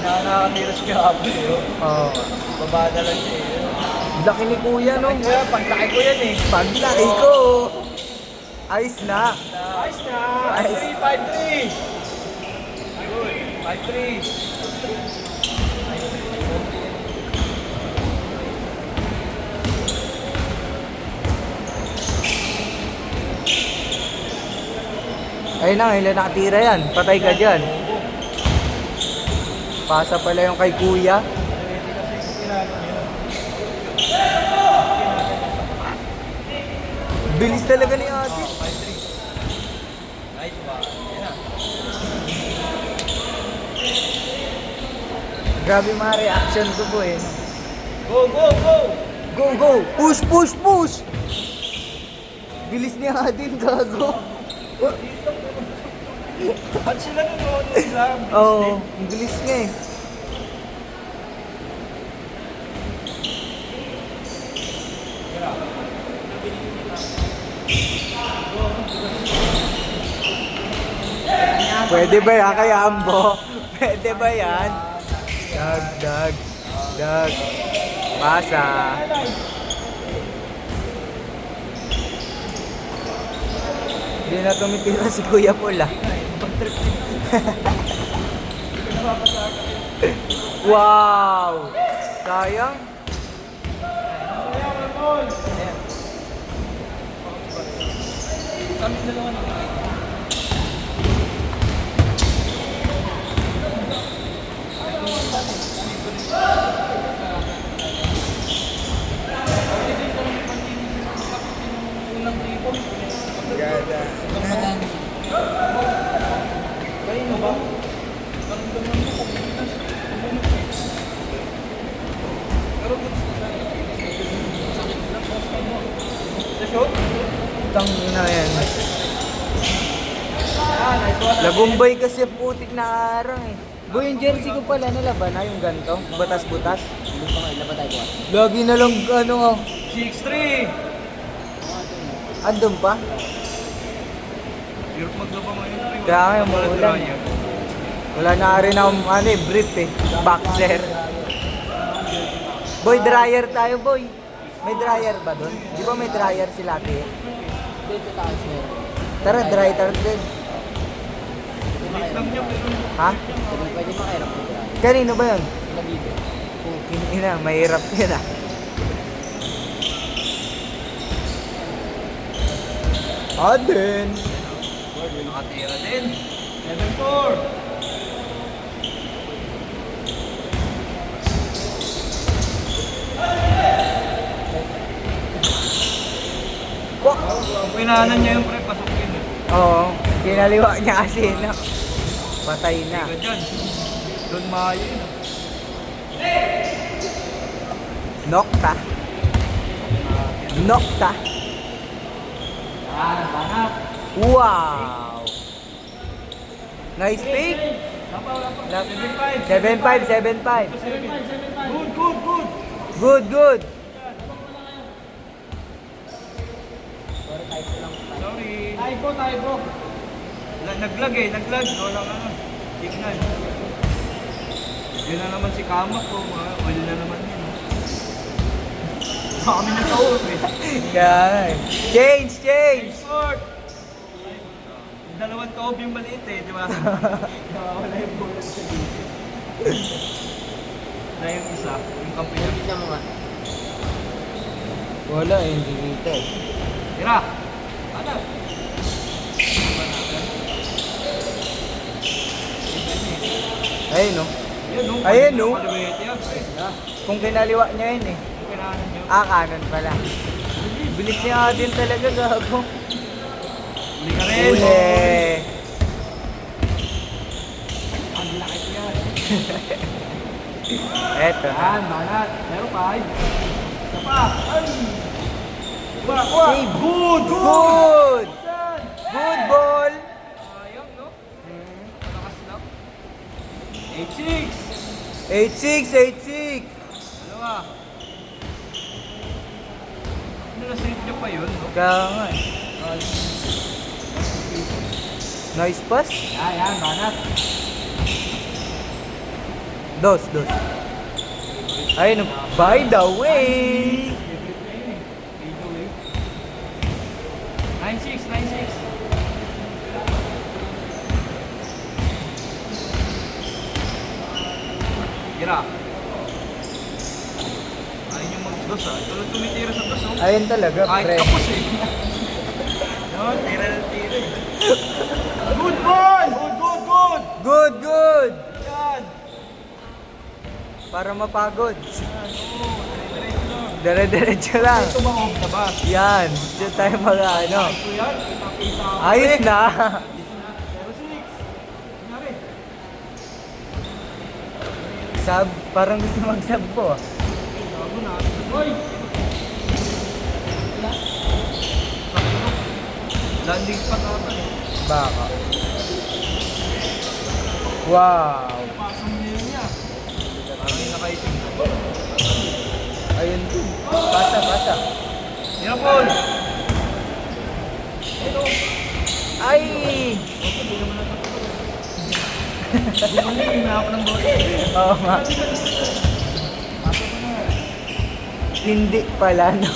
Nakakatira si Kapo eh. Oo. Babada lang siya eh. Laki ni kuya, no? Kaya paglaki ko yan eh. Paglaki ko. Ayos na. Nice na. Nice. 5-3. Good. 5-3. Ayun na, ilan nakatira yan. Patay ka dyan. Pasa pala yung kay kuya. Bilis talaga ni ate. 5-3. Nice one. Yan na. Grabe mga reaction ko po eh. Go, go, go. Go, go! Push, push, push! Bilis ni ate, gago. At sila nanonood lang. Oo, ang bilis niya eh. Pwede ba yan kay Ambo? Pwede ba yan? Dag. Pasa. Hindi na tumitira si Kuya Pula. Wow! Sayang. Gada. Kanino ba? Pero good sa shot? Tangina yan. Nice one. Lagumbay kasi putik na arang eh. Boy, yung jersey ko pala nalaban na yung ganto. Butas-butas. Lagi na lang ano oh. 6-3. Andun pa? Hirap maglaba ngayon. Kaya ngayon maulan. Wala na rin akong ano eh, brief eh. Boxer. Boy, dryer tayo boy. May dryer ba doon? Di ba may dryer sila ate? Tara, dry tar din. Lang niya pero Ha? Pwede makahirap mo dyan. Kanino ba yun? Sila dito. Ina, mahirap yun ah. Adin. nakatira din. 7-4. Kwak! Ang pinahanan niya yung pre, pasukin eh. Oo, kinaliwa niya kasi na. Patay na. Ka dyan. Doon maayo yun. Nokta. Nokta. Hanap. Wow! Nice pick. 7-5, 7-5. Good. Good, good. Sorry. Tayo po. Naglag eh, naglag. Walang ano. Signal. Yun na naman si Kamak ko. Wala na naman yun. Kami na taon eh. Yan. Change. Short. Yung dalawang taob yung maliit eh, di ba? Nakawala yung bullet sa dito. na yung isa, yung kampi niya. Hindi mo nga. Wala eh, hindi kita eh. Tira! Ano? Ayun no. Yun, no? Ayun, no? Kaliwete yan, pre. Kung kinaliwa niya yun eh. Yung kinahanan niyo. Ah, kanan pala. Bilis niya din talaga, gago. Huli ka rin. Uli. Ang laki ko yan. Eto na. Yan, banat. Meron pa. Ay. Isa pa. Ay. Kuha, kuha. Save. Good, Good! Yan. Good ball! Sayang, no? Malakas lang. 8-6. 8-6, 8-6! Dalawa. Ano na-save niya pa yun, no? Kaya nga eh. Nice pass. Yan, banat. Dos. Ayun, by the way! 9-6. Kira. Ayaw nyo mag-dos ah. Ito lang tumitira sa dos oh. Ayun talaga, Kahit pre. kapos eh. No, tira na tira eh. Good ball! Good! Good! Yan! Para mapagod. Diretso. Dire-diretso lang. Ito ba off na ba? Yan. Diyan tayo mga ano. Ito yan. Kita-kita ako. Ayos na. 0-6. Nangyari. Sab, parang gusto mag-sub po. Bago na. Hoy! Landing pa tata eh. Baka. Wow. Pasang niya niya. Parang yung nakaitim. Ayun din. Pasa. Yan Paul! Ay! Bumalik na ako ng bote. Oo nga. Hindi pala, no?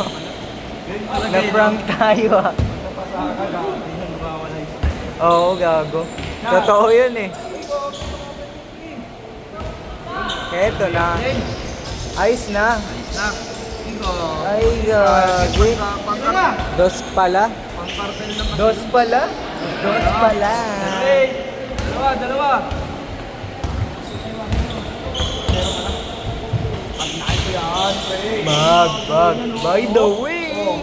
Na-prank tayo, ah. Napasa ka ga. Hindi na mawawala isa. Oo, gago. Totoo yun, eh. Eto na. Ayos na. Na. Ito. Ay, gagi. Pangkara. Dos pala. Pangkartel naman. Dos pala? Dos pala. Hey! Dalawa. Pag nakita yan, pre. Mag. By the way.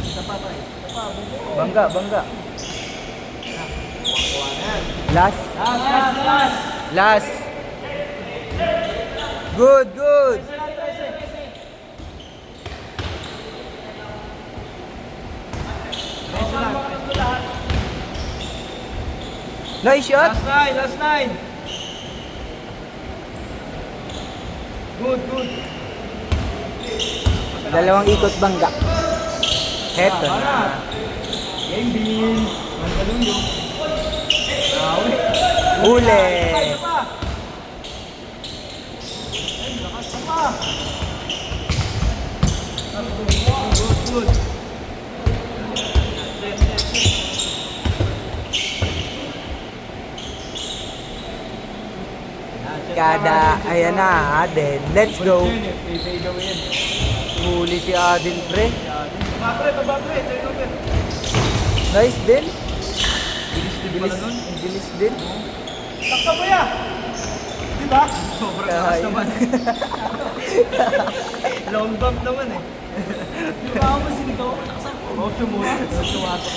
Isa pa, pre. Bangga. Last. Last. Good. Nice shot. Last nine. Good. Dalawang ikot bangga. Heto na. Para. Game bin. Mantaluyo. Awi. Uli. Isa pa. Ay, lakas pa. Good. Ayan na, Aden. Let's go. Huli si Aden, pre. Baba, pre. Turnover. Nice din. Bilis nun. Ang bilis din. Taksa mo ya! Diba? Sobrang lakas Kaya. naman. Long bump naman eh. Diba ako masinigaw ako taksa? Oo, tumatak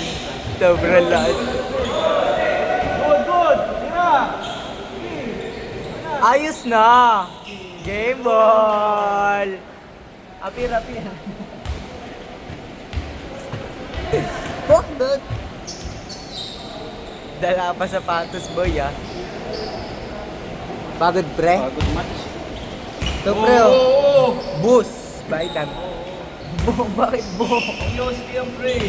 yun. Sobrang lakas. Good! Tira! Ayos na. Game ball. Apir. Fuck that. Dala pa sapatos, boy, ah. Pagod, pre. Good match. Ito, pre, oh. Oo! Boost. Baitan. Bakit bo? Yoski ang pre.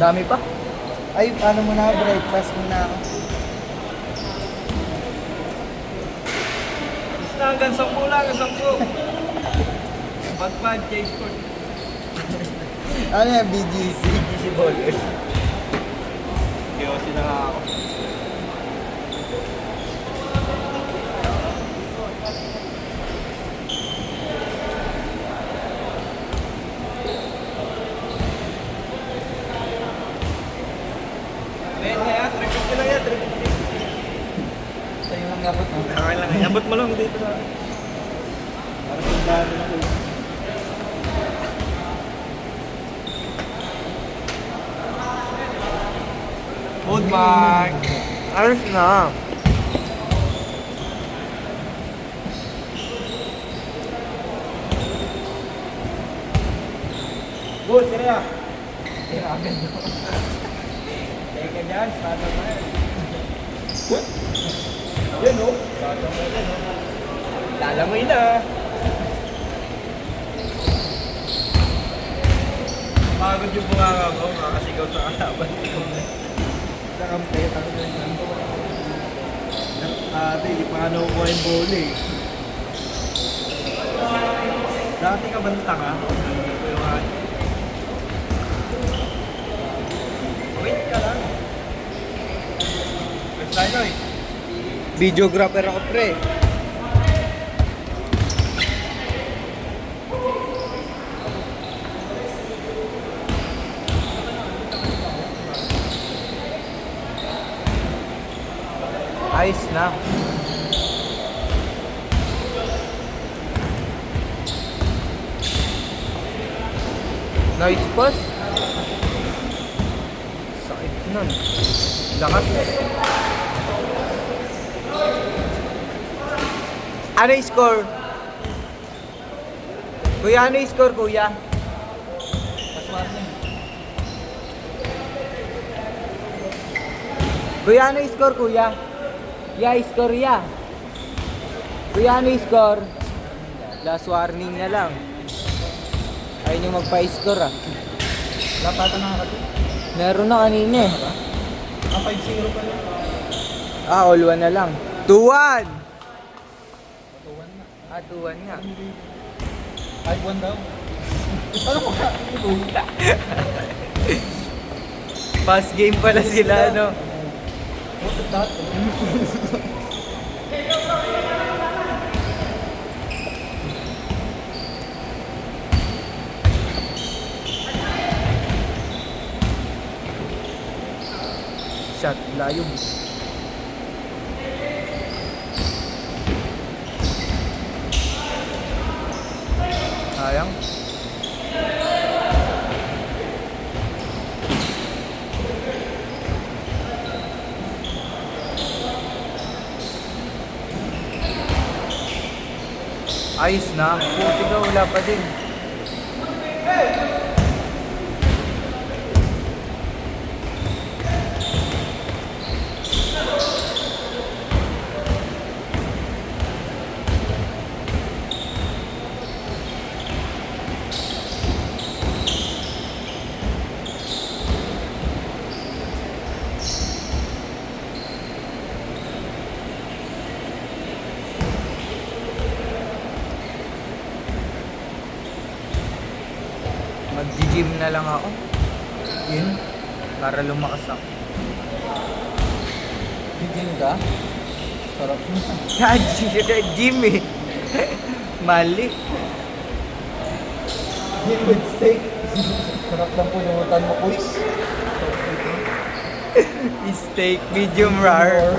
Dami pa. Ay, ano muna, breakfast muna ako. Basta hanggang 10 lang, 10. Pagpad, J-Sport. Ano yan, BGC? BGC Ballers. Kiyosi na nga ako. Ayan nga yan, 350 lang yan, 350. Sa'yo lang yapot mo. Okay lang, abot mo lang dito na. Para sundahan na ako. Food mark. Ayos na. Good, sino yan? Tiragan mo. Teka dyan, starter mo yan. Yan o. Starter mo yan o. Lalamoy na. Pagod yung bunganga ko, makakasigaw sa kalaban ko. Sa kampet, ako na yun. Ate, di pa ano ko yung bola eh. Dati ka banta ka? Wait ka lang. Wait tayo eh. Videographer ako, pre. Ayos na. Nice pass. Sakit nun. Lakas. Ano yung score? Kuya, ano yung score, kuya? Kuya, ano yung score, kuya? Ya, score ya. Kuya, ano yung score? Last warning na lang. Ayaw nyo magpa-score ah. Lapatan na ka dito. Meron na kanina eh. 5-0 pa lang. Ah, all one na lang. 2-1! 2-1 na. Ah, 2-1 nga. 5-1 daw. Ano mo ka? Pass game pala sila, no? What's that? Shot, layo. Sayang. Ayos na. Puti ka, wala pa din. Mag-gym na lang ako. Yun. Para lumakas ako. Gigil ka? Sarap mo. Gym eh. Mali. Gin with steak. Sarap lang punutan mo, quiz. Steak medium rare.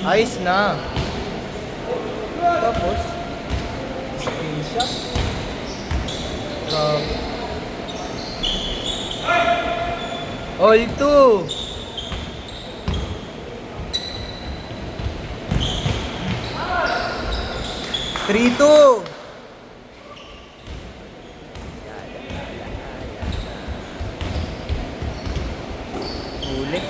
Ayos na. Tapos, Screenshot. all two. Three, two. Huli.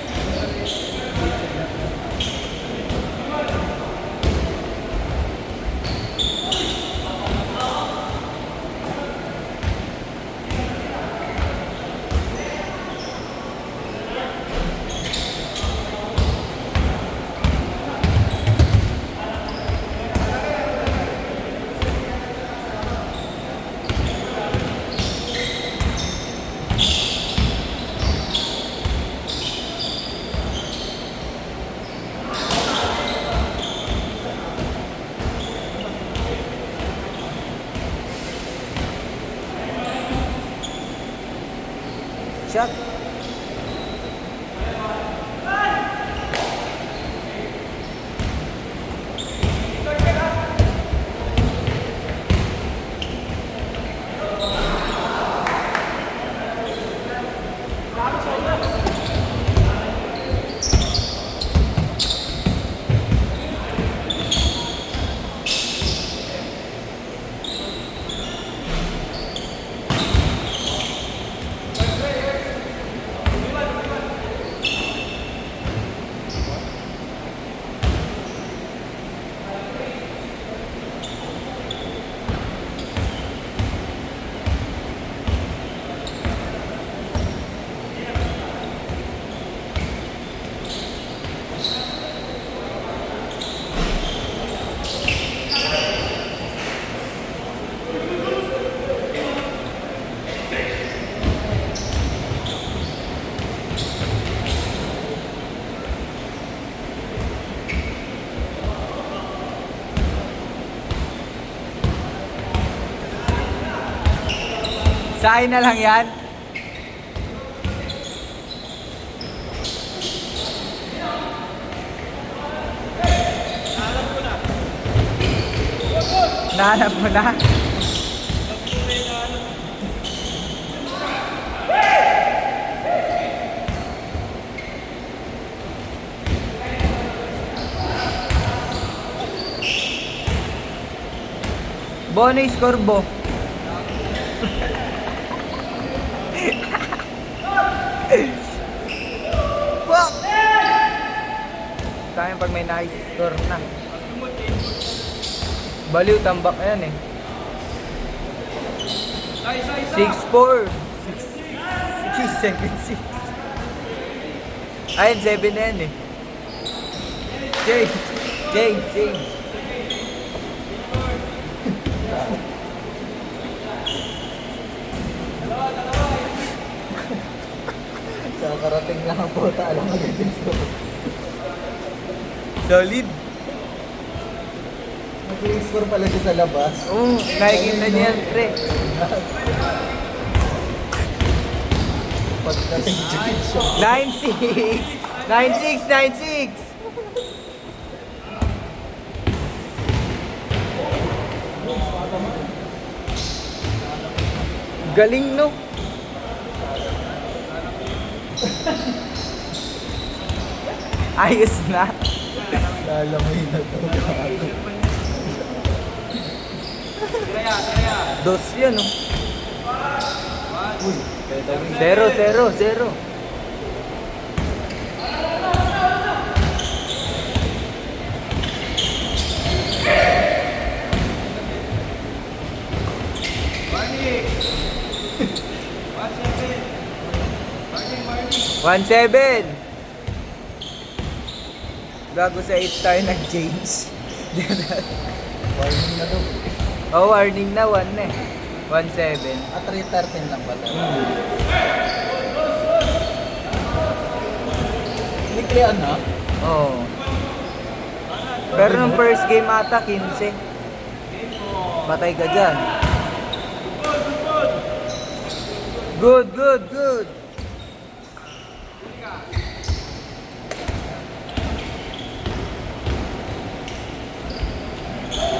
shot. Sa akin na lang yan. Nahanap mo na. Bono score bo. Wow! Kaya pag may nice score na. Baliw, tambak na yan eh. 6-4. 6-7-6. Ayun, 7 na yan eh. Change. Kakarating lang ang puta, alam mo ganyan score. Solid. Nag-score pala siya sa labas. Oo, nakikita niya yan, pre. Pagdating dyan siya. 9-6. Galing, no? Ayos na. Lalamoy na to. Dos yun, no? Uy, kaya daw 0-0. One seven. Gago sa 8 tayo nag-change. warning na daw. Oh, warning na 1 na eh. 1-7. At 3:13 lang pala. Hindi clear na? Oo. Pero nung first game ata, 15. Patay ka dyan. Good.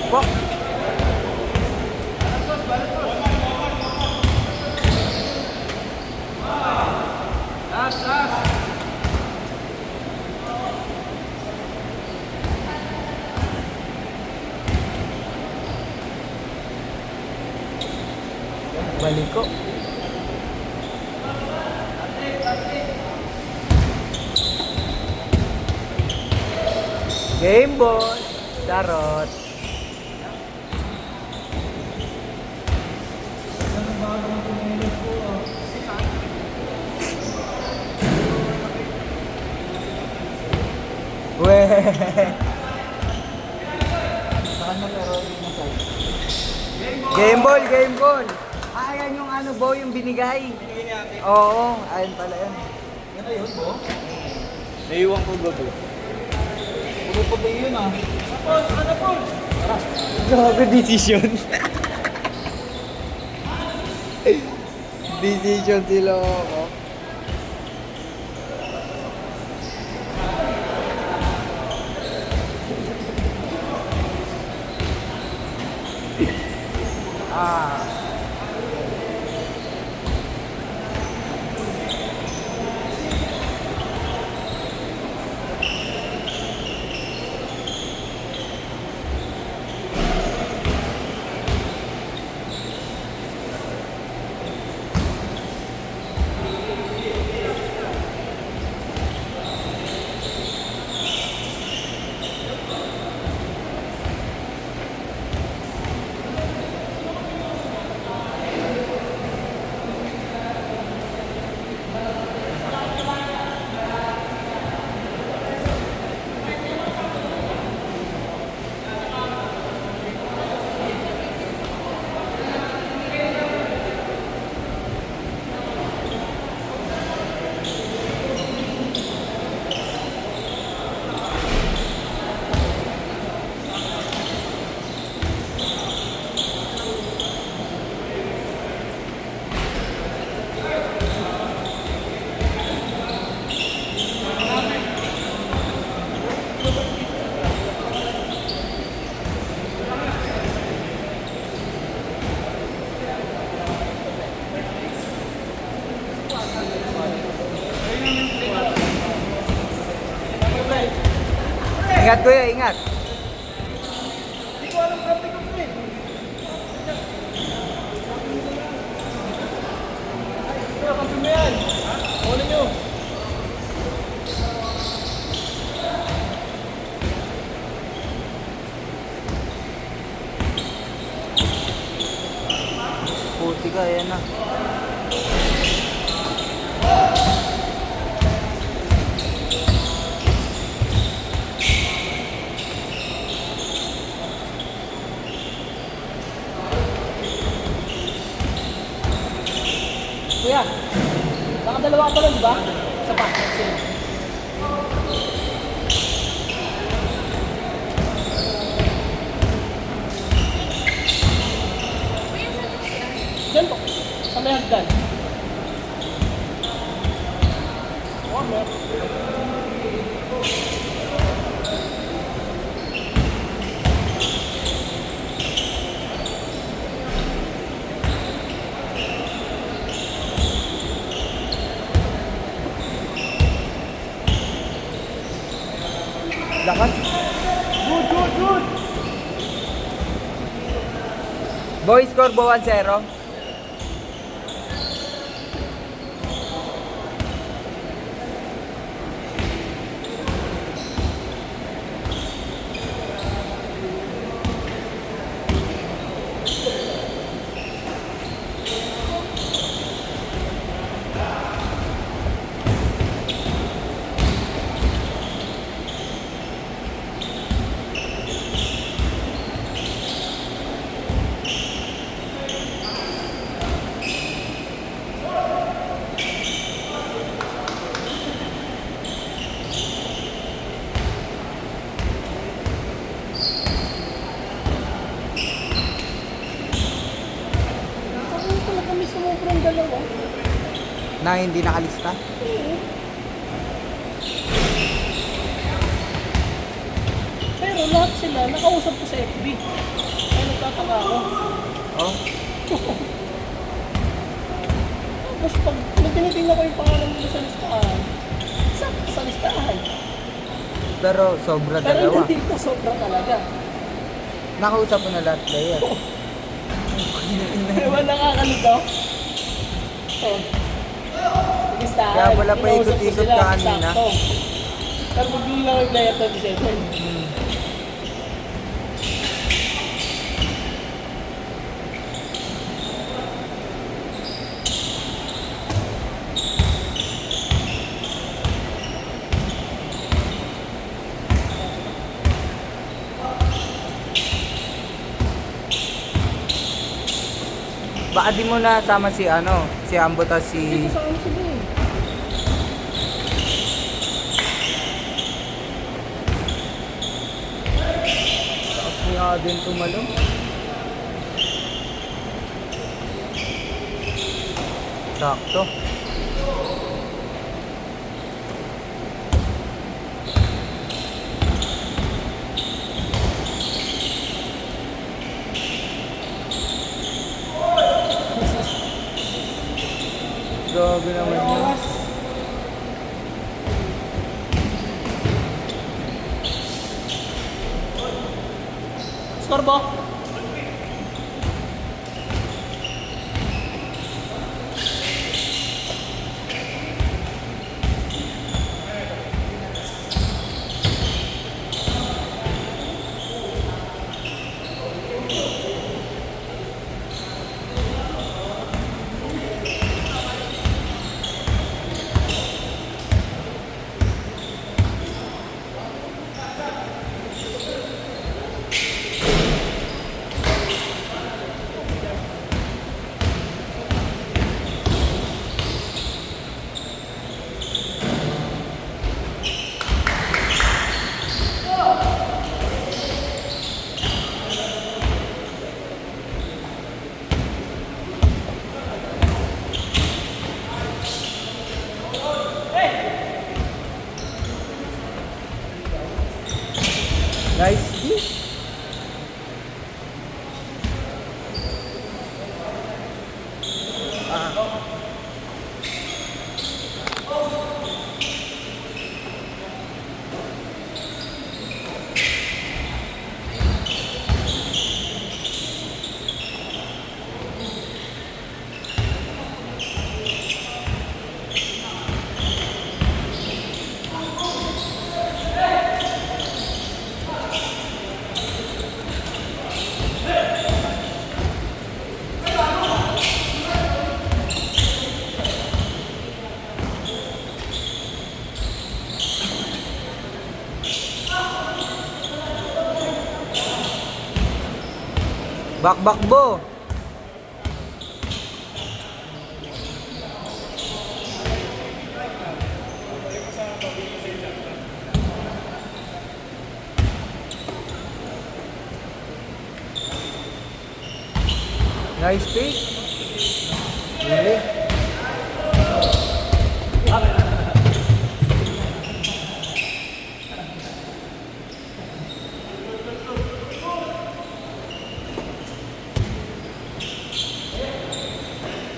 Fuck. Balik ko. Game boy. Charot. Weh. Saan na pero yung masal? Game ball. Ah, ayan yung ano bo, yung binigay. Oo, ayun pala yan. Yan na yun, bo? Naiwan ko gabi. Pulo-pulo yun ah. Grabe decision. Decision sila ako. Ingat kuya, ingat. Hindi ko alam traffic ko eh. Kaya, kampi mo yan. Kunin nyo. Puti ka, yan na. Kuya, nakadalawa ka pala, di ba? Isa pa. Sige. Diyan po. Sa may hagdan. Oo, meron. Lakas. Good. Boy, score 1-0. Ako pala kami sumubrang dalawa. Na hindi nakalista. Pero lahat sila, nakausap ko sa FB. Kaya nagtataka ako. Oh. Tapos pag tinitingnan ko yung pangalan nila sa listahan, sakto sa listahan. Pero sobra Pero dalawa. yung dito, sobra talaga. Nakausap mo na lahat player. Ewan nakakalito. Oh. Listahan. Kaya wala pa Kinausap ko ikot-ikot sila, ka kanina. sakto. Pero magbili lang yung player 27. Baka di mo na sama si si Ambo tas Dito si... sa ano sila eh. Taas niya din tumalong. Sakto. Grabe naman yun. Score ba? Bakbakbo. Nice pick. Huli.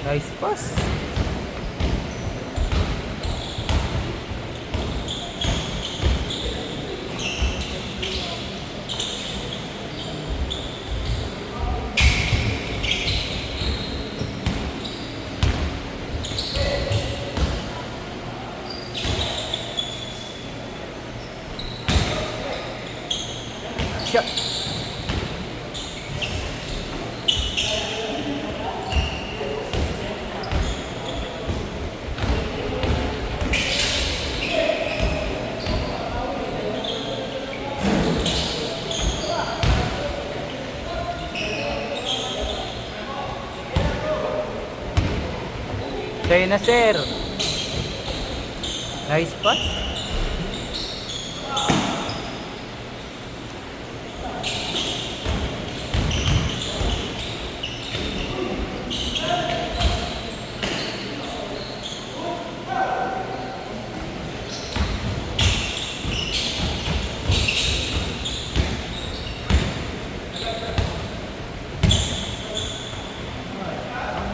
Nice pass. Shot. Sa'yo na, sir. Nice pass.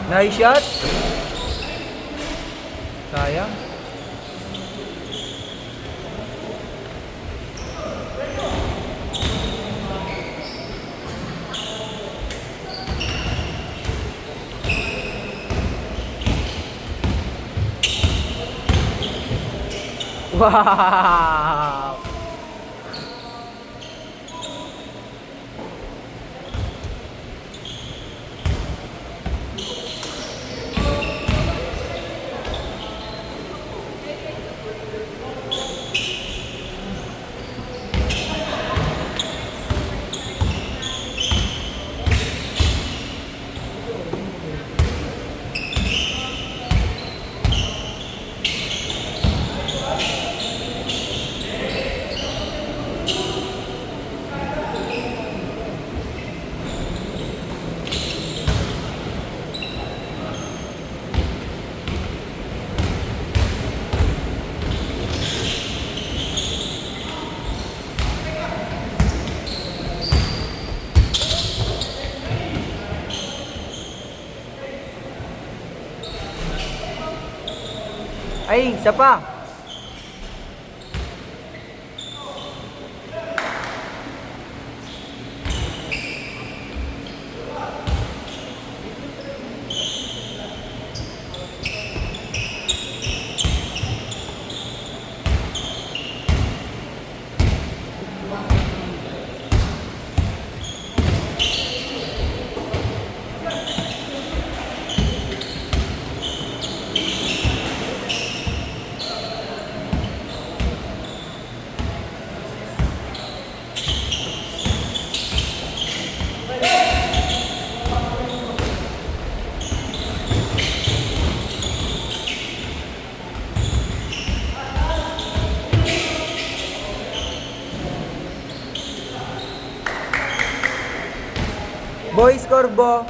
Nice shot. Sayang. Wow. Ay, isa pa. Boys, Corbo.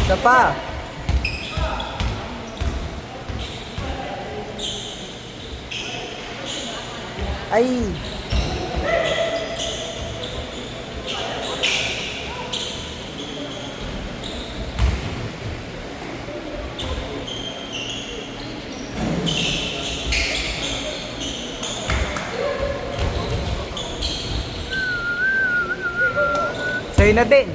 Isa pa. Ay. Sa'yo na din.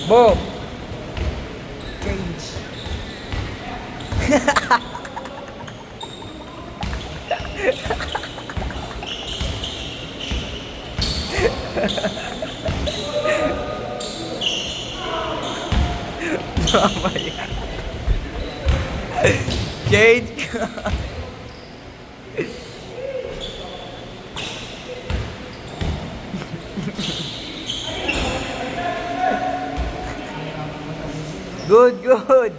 Boom! Change. Mamaya. Change. Good, good.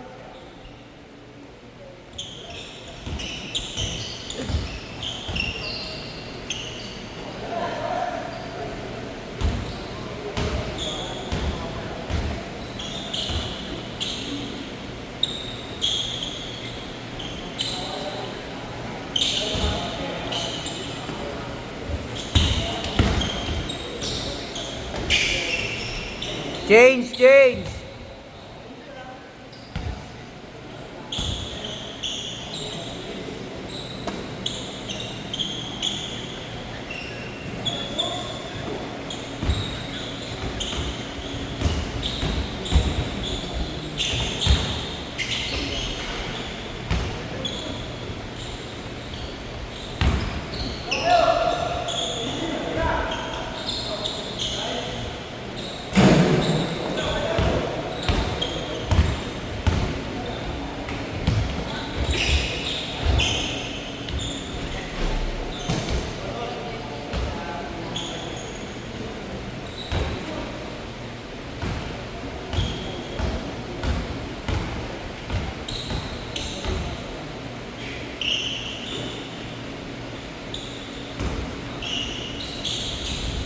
Change, change.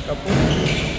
Kaput.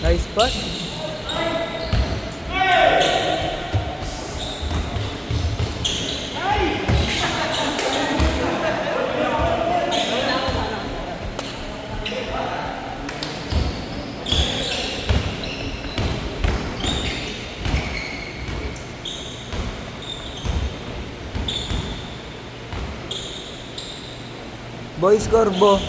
Nice pass. Boys Corbo.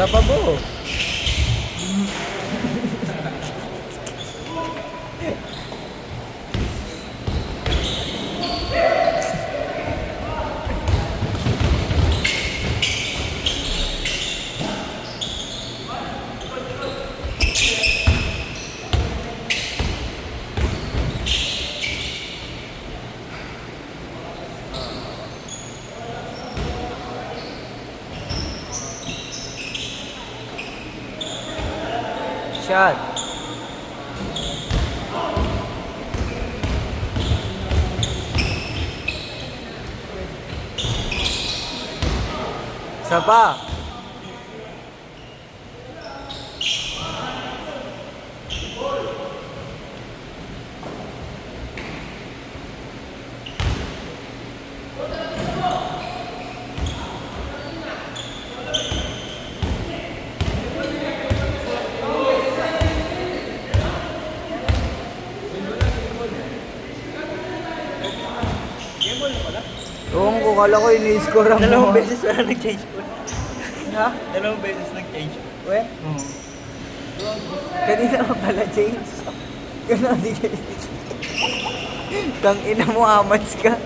Tapabo. shot. Isa pa. Oo, ko kala ko ini-score mo. Dalawang beses wala nag-change po. Ha? Dalawang beses nag-change. We? Oo. Kanina pa pala, James. Gano'n, di James. Tang ina mo, amats ka.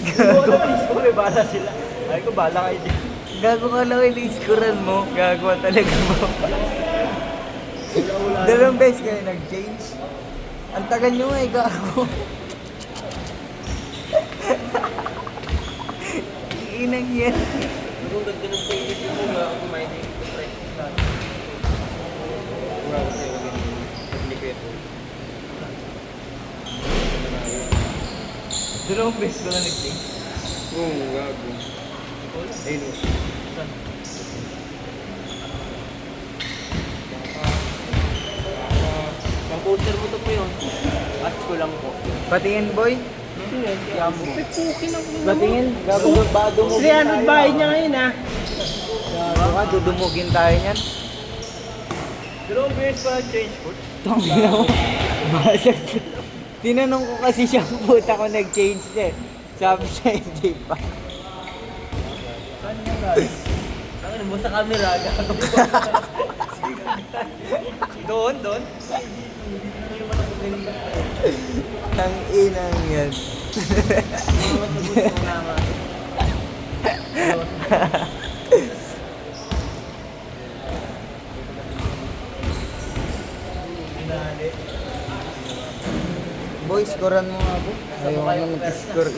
Gago. Score, bala sila. Ay ko, bala kayo dyan. Gago ka lang ini-scorean mo. Gago talaga mo. Dalawang beses kayo nag-change. Ang tagal nyo eh, gago. Inang yan. Kung ganda ng sa init yung mga kumain na yung pre. Wow, sa'yo ganyan. Nag-liquid. Dalawang beses wala nag-change. Oo, gago. Ayun o. Saan? Pang-poster mo to po yun. Ask ko lang po. Patingin, boy. Yamo. Pukin ang Patingin. Gago, baka dumugin 300 bayad niya ngayon ha. Gago ka, dudumugin tayo niyan. Dalawang beses pa change po. Tangina mo. Basag. Tinanong ko kasi siya kung puta ko nag-change siya eh. Sabi siya hindi pa. Saan yung guys? Saan mo sa camera? Gago. Doon, doon. Tang inang yan. Boy, scorean mo nga po. Ayaw ka nang mag-score.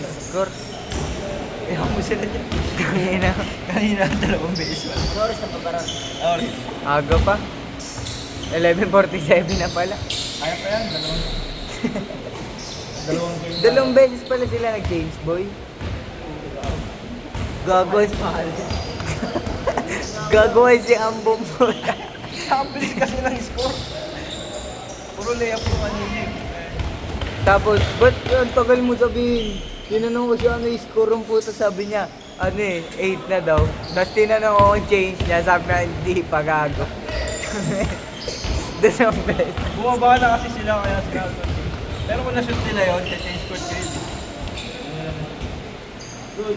Ayaw mo sila dyan. Tangina. Kanina, dalawang beses pa. Oras na pabarang. Oras. Aga pa. 11:47 na pala. Kaya pa yan, dalawang game. Dalawang beses pala sila nag-change, boy. Gagos. Gagawin si Ambong mo. Ang bilis kasi ng score. Puro layup po kanina eh. Tapos, ba't ang tagal mo sabihin? Tinanong ko siya ano yung score ng puta, sabi niya, ano eh, 8 na daw. Tapos tinanong ko ang change niya, sabi na hindi pa gago. Dalawang beses. Bumaba na kasi sila kaya sila change. Pero kung na-shoot nila yun, change score ko yun.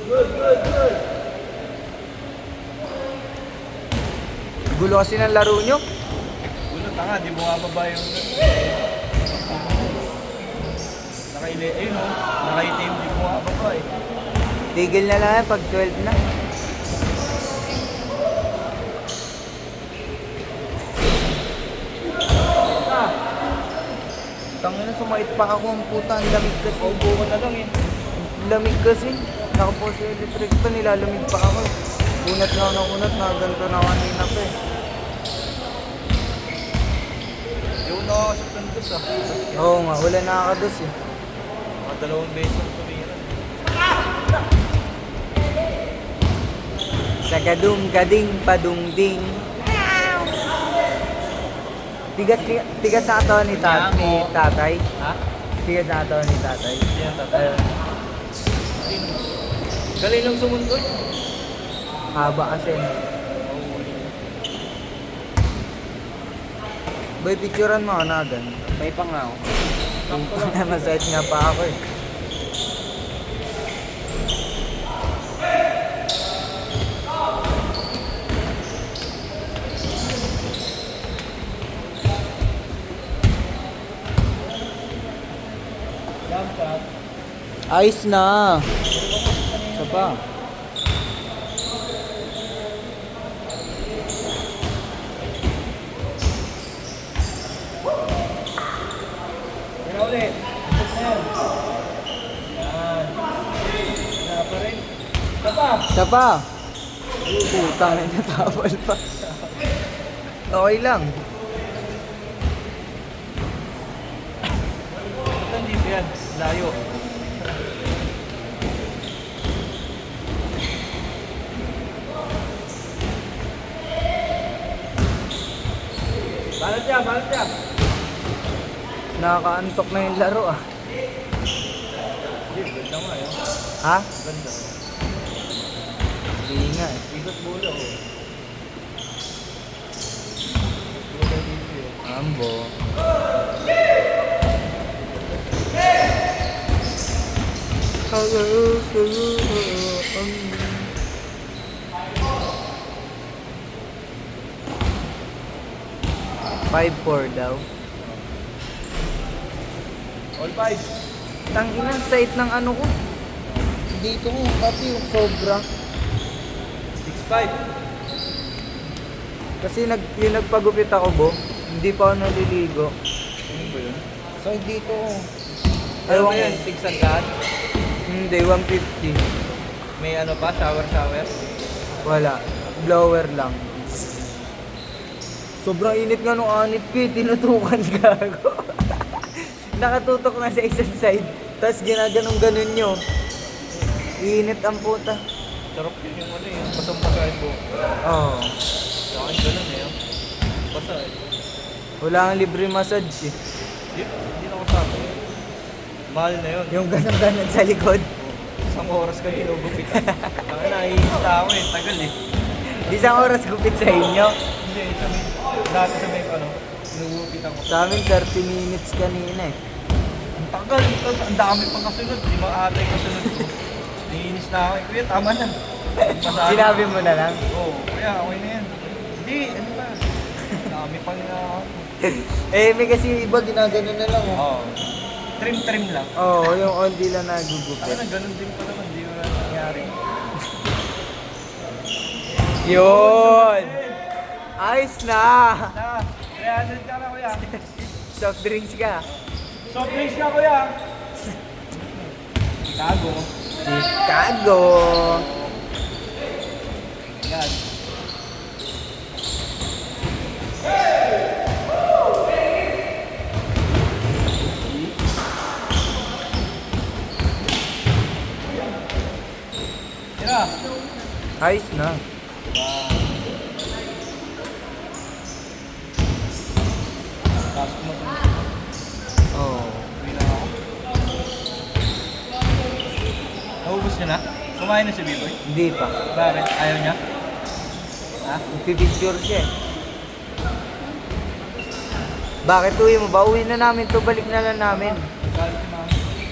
Good. Gulo kasi ng laro nyo. Gulo, tanga, di bumababa yung... Ayun o, naka-itim, di bumababa eh. Tigil na lang yan pag 12 na. Tangina, sumait pa ako ang puta, ang lamig kasi. Paupo ka na lang eh. Lamig kasi. Nakapo sa electric pa, nilalamig pa ako. Unat na ako ng unat, na ganito na kanina pa eh. Yung nakakasot ng dos ah. Oo nga, wala nakakados eh. Mga dalawang beses ang tumira. Sa kadung-kading padungding. Tigas sa ato ni tatay. Ha? Tigas sa ato ni tatay. Yan, tatay. Galing lang sumundo. Haba kasi. Boy, picturean mo ako na agad. May pa nga ako. Masayat nga pa ako eh. Ayos na. Isa pa. Yan ulit. Yan. Yan. Wala pa rin. Tapa. Isa pa. Putang na natapal pa. Okay lang. yan. Layo. Balat yan, balat yan. Nakakaantok na yung laro ah. Ganda nga yun. Ha? Ganda. Hindi nga eh. Ikot bola oh. Bola dito eh. Ambo. Five four daw. All five. Tanginan site ng ano ko. Dito ko, pati yung sobra. 6'5". Kasi yung nagpagupit ako, bo, hindi pa ako naliligo. Ano ba yun? So, dito ko. Ano ba yan? Tigsan ka? Hindi, 150. May ano pa? Shower? Wala. Blower lang. Sobrang init nga nung anit ko eh. Tinutukan gago. Nakatutok na sa isang side. Tapos ginaganong-ganon nyo. Init ang puta. Sarap yun yung ano yung pasang-pasahin mo. Oo. Sa akin ganun eh. Basta eh. Wala kang libre massage eh. Hindi na kasama. Mahal na yun. Yung ganon-ganon sa likod. Isang oras ka ginugupitan. Kaya naiista ako eh. Tagal eh. Isang oras gupit sa inyo. Hindi, dati sa may ano, ginugupitan ko. Sa amin 30 minutes kanina eh. Ang tagal. Ang dami pang kasunod. 5 ata yung kasunod ko. Naiinis na ako eh. Kuya, tama na. Masabi. Sinabi mo na lang. Oo, kuya, okay na yan. Hindi, ano ba? Dami pang Eh, may kasi yung iba ginaganon na lang oh. Oo. Trim lang. Oo, yung only lang Ako nagugupit. na, ganun din pa naman. Hindi wala nangyari. Yun! Ayos na! Na, 300 ka na kuya. Soft drinks ka. Soft drinks ka kuya. Chicago. Chicago! Yan. Tira. Ayos na. Pasok mo ito. Oo. Uwi na ako. Naubos niya na? Kumain na si B-Boy? Hindi pa. Bakit? Ayaw niya? Ha? Magpipicture siya eh. Bakit uwi mo ba? Uwi na namin to, balik na lang namin. Galit si mama.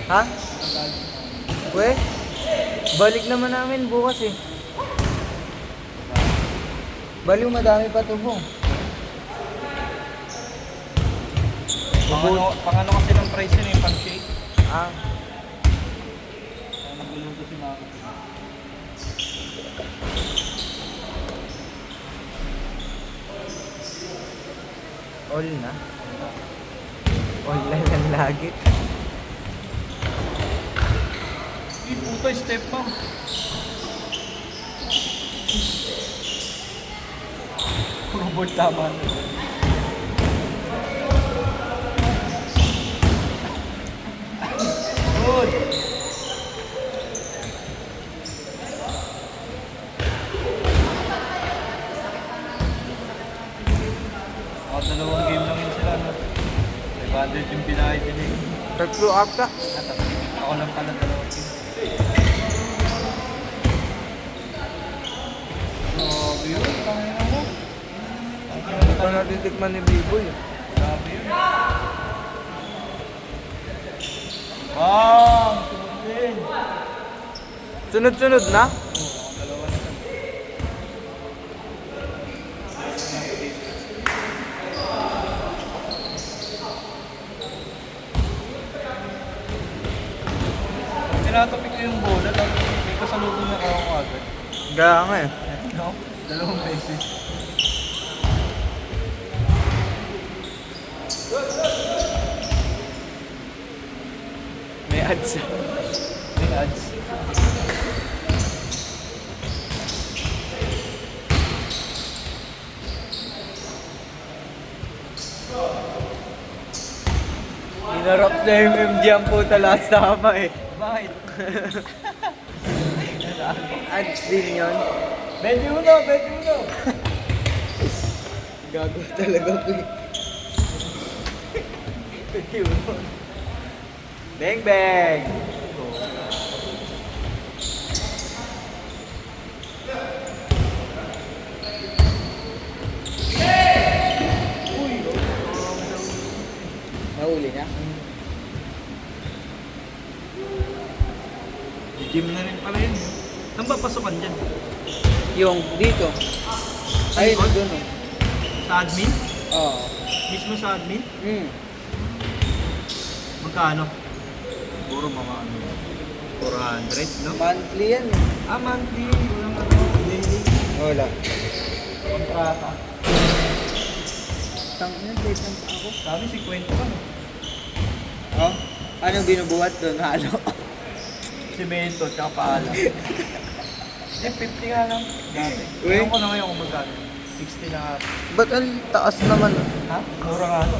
Ha? Galit si mama. We? Balik naman namin bukas eh. Baliw madami pa to po. Pang ano kasi ng price yun yung pang shake. Ah, Kaya nagluluto si mama. all na. All na lang lagi. Uy, puto, step mom. Puro board tama na. Good. Dalawang game lang yun sila, no? 500 yung pinahid din eh. Tatlo ata. Ako lang pala dalawang game. Grabe yun, tangina mo. Hindi pa natin tikman ni Biboy. Grabe yun. Wow! Sunod din. Sunod-sunod na? Oo, dalawa na lang. Pag tinatapik ko yung bola, tapos may kasalubong na ako agad. Gaya nga eh. No? Dalawang beses. May ads. May ads. Hinarap na yung MG ang puta last tama eh. Bakit? Ads din yun. 21! Gago talaga po eh. 21! Bang bang! Nahuli na? Gym na rin pala yun. Saan ba pasukan dyan? Yung dito. Ayun, Likod? doon oh. Sa admin? Oo. Mismo sa admin? Magkano? Siguro mga ano, 400, no? Monthly yan eh. Ah, monthly. Walang ano, daily. Wala. Kontrata. Tang yan, safe lang ako. Sabi 50 ka, no? Oh? Ano binubuhat doon? Halo? Simento, tsaka paala. Eh, 50 nga lang. Dati. Uy. Ewan ko na ngayon kung magkano. 60 na nga. Ba't ang taas naman? Ha? Mura nga to.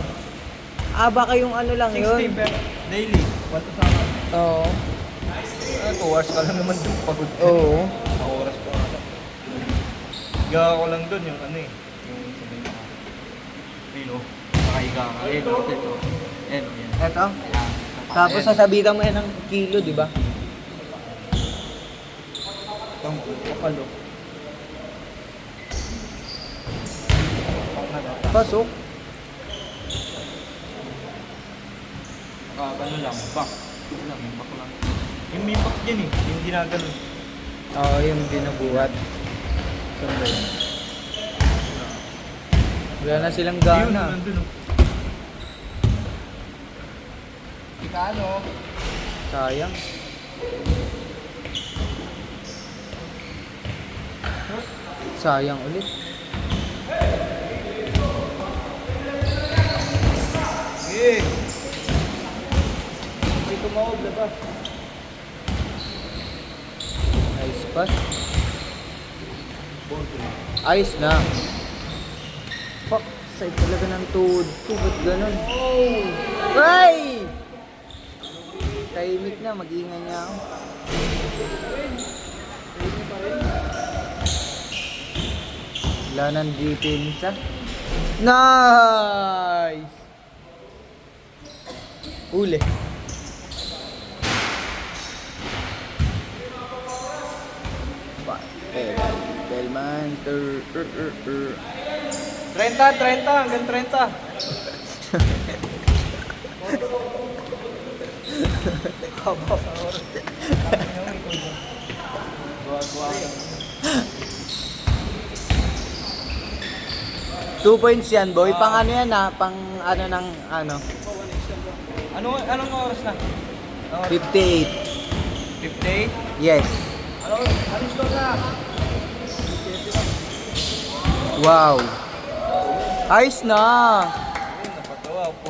Ah, baka yung ano lang 60 yun. pero daily. 1 to sama. Oo. 2 hours ka lang naman doon. Pagod ka. Oo. 2 oras pa nga. Higa ko lang doon yung ano eh. Yung sabi na. Ayun o. Nakahiga ka. Ayun o. Ito. Ayun o. Eto. Tapos sasabitan mo yan ng kilo, di ba? Kapalo. Pasok. Ano lang. Back. Ano lang. Back lang. Yung may back dyan eh. Yung ginaganon. Oo, yung binubuhat. Saan ba yun? Wala na silang Ayun, gana. nandun o. Kano? Sayang. Sayang ulit. Sige. Hindi tumawag na ba? Nice pass. Ayos na. Fuck, side talaga ng tuhod ko. Ba't ganun? Ay! Tahimik na, mag-iingay niya ako. Wala nang depensa. Nice! Huli. Monster. 30 hanggang 30. Haba sa oras. Two points yan, boy. Pang ano yan ha? Pang ano ng ano? Anong oras na? 58. 58? Yes. Anong score na? Wow. Ayos na. Ayun, napatawa po.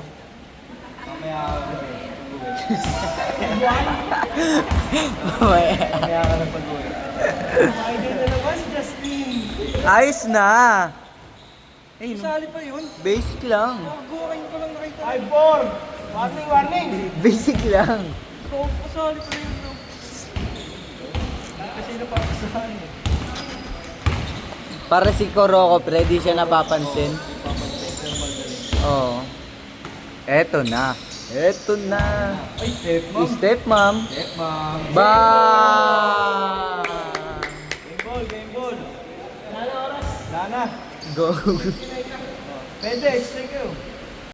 Mamaya ako na Mamaya ka na pag-uwi. Idol na naman si Justin. Ayos na. Ay, Sali pa yun. basic lang. Gawain ko lang nakita. Ay, Born! Warning! Basic lang. So, pasali pa yun. No? Kasi napapasali. Para si Koroko, pre, di siya napapansin. Oo. Eto na. Eto na. Ay, step mom. Step, ma'am. Step mom. Ba! Game ball. Lana oras. Lana. Go. Pwede, strike kayo.